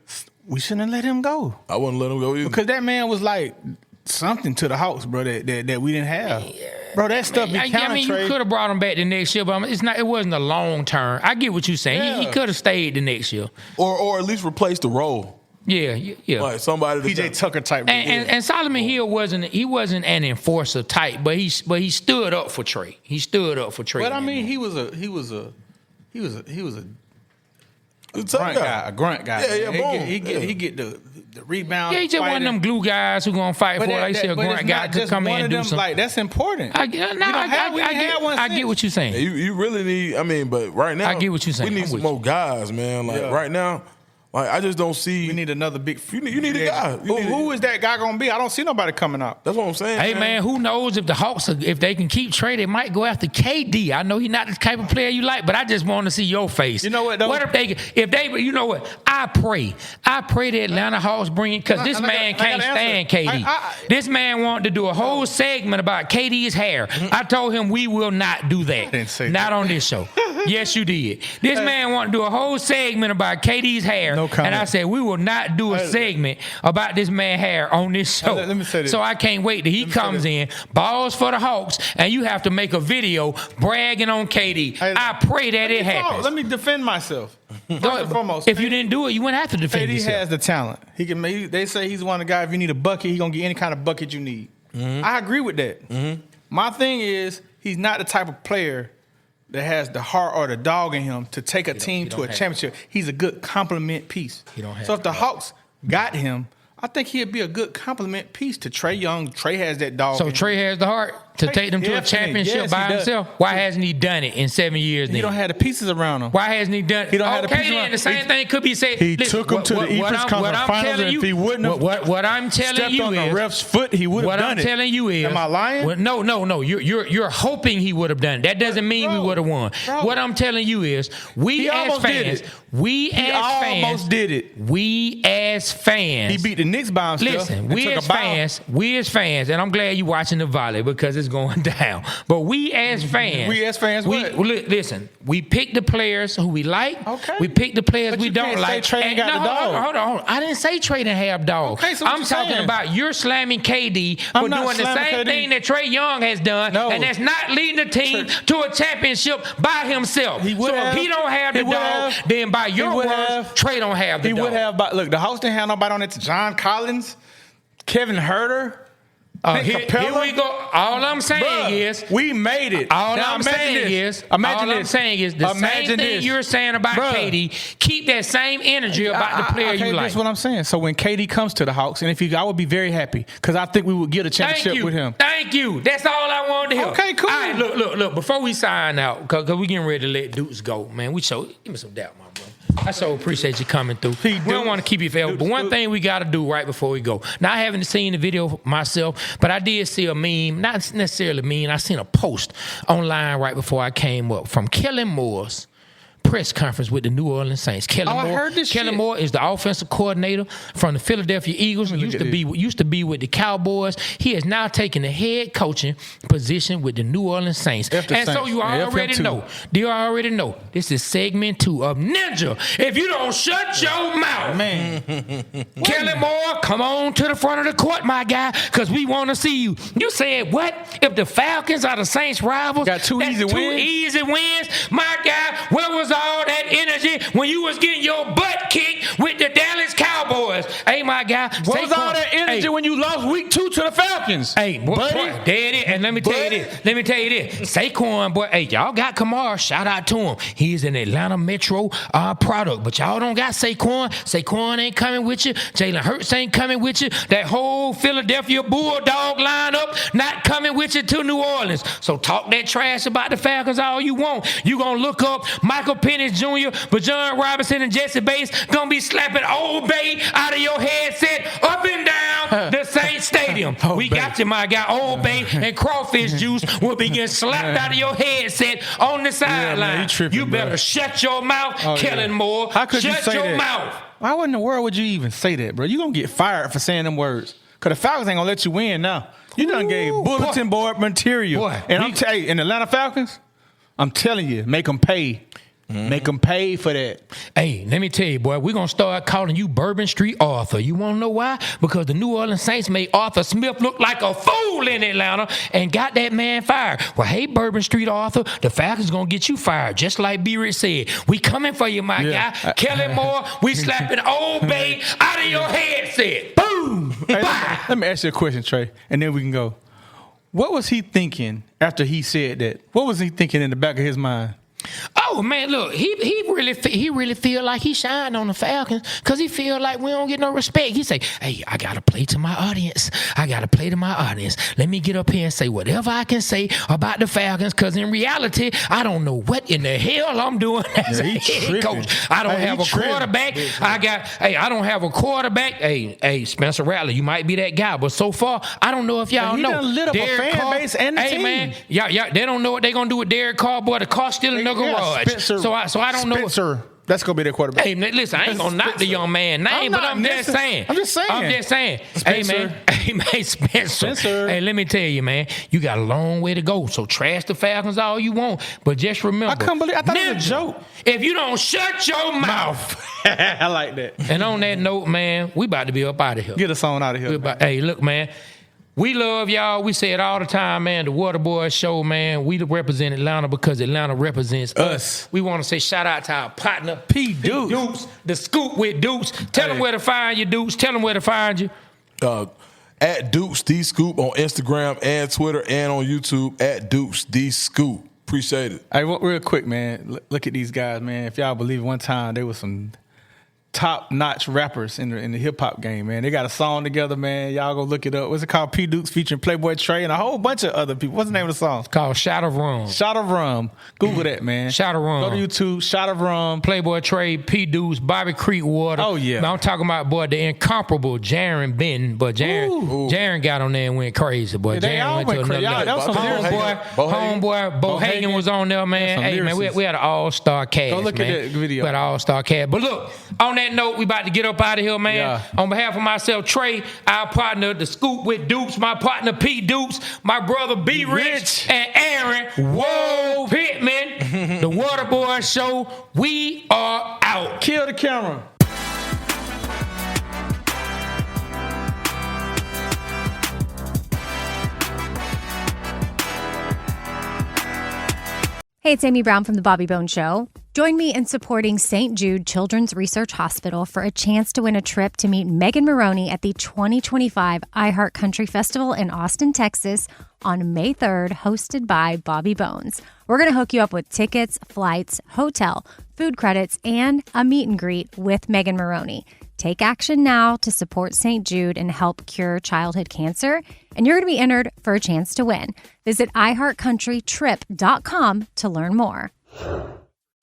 We shouldn't have let him go. I wouldn't let him go either. Because that man was like something to the Hawks, bro, that we didn't have. Bro, that stuff be counting, I mean, you could have brought him back the next year, but it wasn't a long term. I get what you're saying. Yeah. He could have stayed the next year. Or at least replace the role. Yeah. Like somebody. PJ Tucker type. And Solomon Hill wasn't an enforcer type, but he stood up for Trey. He stood up for Trey. But I mean, he was a grunt guy. Yeah, He get the rebound. Yeah, he just one of them glue guys who gonna fight for it. They say a grunt guy could come in and do something. Like, that's important. I get what you're saying. You really need. I mean, but right now, I get what you're saying. We need some more guys, man. Like right now. Like, I just don't see. We need another big. You need a guy. Who is that guy gonna be? I don't see nobody coming out. That's what I'm saying. Hey man, who knows if the Hawks, if they can keep Trey, they might go after KD. I know he's not the type of player you like, but I just want to see your face. You know what? Though? What if they? You know what? I pray the Atlanta Hawks bring it because this man can't stand KD. This man wanted to do a whole segment about KD's hair. I told him we will not do that. I didn't say not that. on this show. Yes, you did. This man wanted to do a whole segment about KD's hair. No comment. And I said, we will not do a segment about this man's hair on this show. Let me say this. So I can't wait till he comes in, balls for the Hawks, and you have to make a video bragging on KD. I pray that it happens. Let me defend myself. First and foremost, if you didn't do it, you wouldn't have to defend KD yourself. has the talent. He can. They say he's one of the guys. If you need a bucket, he's gonna get any kind of bucket you need. Mm-hmm. I agree with that. Mm-hmm. My thing is, he's not the type of player that has the heart or the dog in him to take a team to a championship. He's a good complement piece. So if the Hawks got him, I think he'd be a good complement piece to Trae Young. Trae has that dog. So Trae has the heart to take them to a championship by himself? Why hasn't he done it in 7 years then? He don't have the pieces around him. Why hasn't he done it? He don't have the pieces around him. The same thing could be said. He took him to the Eastern Conference Finals, and if he wouldn't have what I'm telling you stepped on is, the ref's foot, he would have done it. What I'm telling you is, am I lying? No. You're hoping he would have done it. That doesn't mean we would have won. What I'm telling you is, we as fans, we almost did it. We as fans, he beat the Knicks by himself. Listen, we as fans, and I'm glad you're watching the volley because it's going down. But we as fans, listen, we pick the players who we like. Okay. We pick the players but we don't like. Say Trae got the dog. Hold on. I didn't say Trae didn't have dog. Okay, so I'm talking about you're slamming KD for doing the same thing that Trae Young has done, and that's not leading the team to a championship by himself. If he don't have the dog, then by your words, Trae don't have the dog. He would have. But look, the Hawks didn't have nobody on it. John Collins, Kevin Huerter. Here we go. All I'm saying is we made it. All I'm saying is the same thing you're saying about KD. Keep that same energy about the player you like. That's what I'm saying. So when KD comes to the Hawks, and I would be very happy because I think we would get a championship with him. Thank you. That's all I wanted to hear. Okay, cool. All right, look. Before we sign out, because we getting ready to let Dukes go, man. Give me some doubt, my brother. I so appreciate you coming through. We don't want to keep you forever, but one thing we got to do right before we go. Now, I haven't seen the video myself, but I did see a meme, not necessarily a meme. I seen a post online right before I came up from Kellen Moore's press conference with the New Orleans Saints. Kellen Moore is the offensive coordinator from the Philadelphia Eagles. Used to be with the Cowboys. He has now taken the head coaching position with the New Orleans Saints. So you already know. Do you already know? This is segment 2 of Ninja. If you don't shut your mouth, man. Kellen Moore, come on to the front of the court, my guy, because we want to see you. You said what? If the Falcons are the Saints' rivals, got two easy wins, my guy. Where was all that energy when you was getting your butt kicked with the Dallas Cowboys? Hey, my guy. Where was all that energy when you lost week 2 to the Falcons? Hey, boy, there it is. And let me tell you this. Saquon, boy, hey, y'all got Kamara. Shout out to him. He's an Atlanta Metro product, but y'all don't got Saquon. Saquon ain't coming with you. Jalen Hurts ain't coming with you. That whole Philadelphia Bulldog lineup not coming with you to New Orleans. So talk that trash about the Falcons all you want. You gonna look up Michael Penix Jr., but John Robinson and Jesse Bates gonna be slapping Old Bay out of your headset up and down the Saints Stadium. We got you, my guy. Old Bay and crawfish juice will be getting slapped out of your headset on the sideline. You better shut your mouth, Kellen Moore. How could you say your that? Mouth. Why in the world would you even say that, bro? You gonna get fired for saying them words. Because the Falcons ain't gonna let you win now. You done gave bulletin board material. Boy, and I'm telling you, in the Atlanta Falcons, I'm telling you, make them pay. Make them pay for that. Hey, let me tell you, boy, we're going to start calling you Bourbon Street Arthur. You want to know why? Because the New Orleans Saints made Arthur Smith look like a fool in Atlanta and got that man fired. Well, hey, Bourbon Street Arthur, the Falcons going to get you fired, just like B-Rich said. We coming for you, my guy. Kellen Moore, we slapping Old Bay out of your headset. Boom! Hey, let me ask you a question, Trey, and then we can go. What was he thinking after he said that? What was he thinking in the back of his mind? Oh man, look, he really feel like he shined on the Falcons because he feel like we don't get no respect. He say, "Hey, I gotta play to my audience. Let me get up here and say whatever I can say about the Falcons because in reality, I don't know what in the hell I'm doing as a head coach. I don't have a quarterback. I don't have a quarterback. Hey, Spencer Rattler, you might be that guy, but so far, I don't know if y'all know. He done lit up a fan base and the team. Man, yeah, they don't know what they gonna do with Derek Carr, boy. The car still in the garage. Spencer, so I don't know. Spencer, that's gonna be their quarterback. Hey, listen, I ain't gonna knock the young man name, but I'm just saying. Spencer. Hey man, Spencer. Hey, let me tell you, man, you got a long way to go. So trash the Falcons all you want, but just remember. I thought it was a joke. If you don't shut your mouth. I like that. And on that note, man, we about to be up out of here. Get us on out of here. Hey, look, man. We love y'all. We say it all the time, man. The Waterboyz Show, man. We represent Atlanta because Atlanta represents us. We want to say shout out to our partner, P. Dukes, the Scoop with Dukes. Tell them where to find you, Dukes. Tell them where to find you. At Dukes D Scoop on Instagram and Twitter and on YouTube at Dukes D Scoop. Appreciate it. Hey, real quick, man. Look at these guys, man. If y'all believe one time they was some top-notch rappers in the hip-hop game, man. They got a song together, man. Y'all go look it up. What's it called? P. Dukes featuring Playboy Trey and a whole bunch of other people. What's the name of the song? It's called Shot of Rum. Shot of Rum. Google that, man. Shot of Rum. Go to YouTube. Shot of Rum. Playboy Trey, P. Dukes, Bobby Creekwater. Oh, yeah. I'm talking about, boy, the incomparable Jaron Benton. But Jaron got on there and went crazy, boy. Yeah, Jaron went to another level. Homeboy, Bo Hagen was on there, man. Hey, man, we had an all-star cast, Go look at that video. We had an all-star cast. But look, on that note, we about to get up out of here, man. Yeah. On behalf of myself, Trey, our partner, the Scoop with Dukes, my partner, P. Dukes, my brother, B. Rich, and Aaron, Whoa Pittman, the Waterboyz Show, we are out. Kill the camera. Hey, it's Amy Brown from The Bobby Bones Show. Join me in supporting St. Jude Children's Research Hospital for a chance to win a trip to meet Megan Maroney at the 2025 iHeart Country Festival in Austin, Texas on May 3rd, hosted by Bobby Bones. We're going to hook you up with tickets, flights, hotel, food credits, and a meet and greet with Megan Maroney. Take action now to support St. Jude and help cure childhood cancer, and you're going to be entered for a chance to win. Visit iHeartCountryTrip.com to learn more.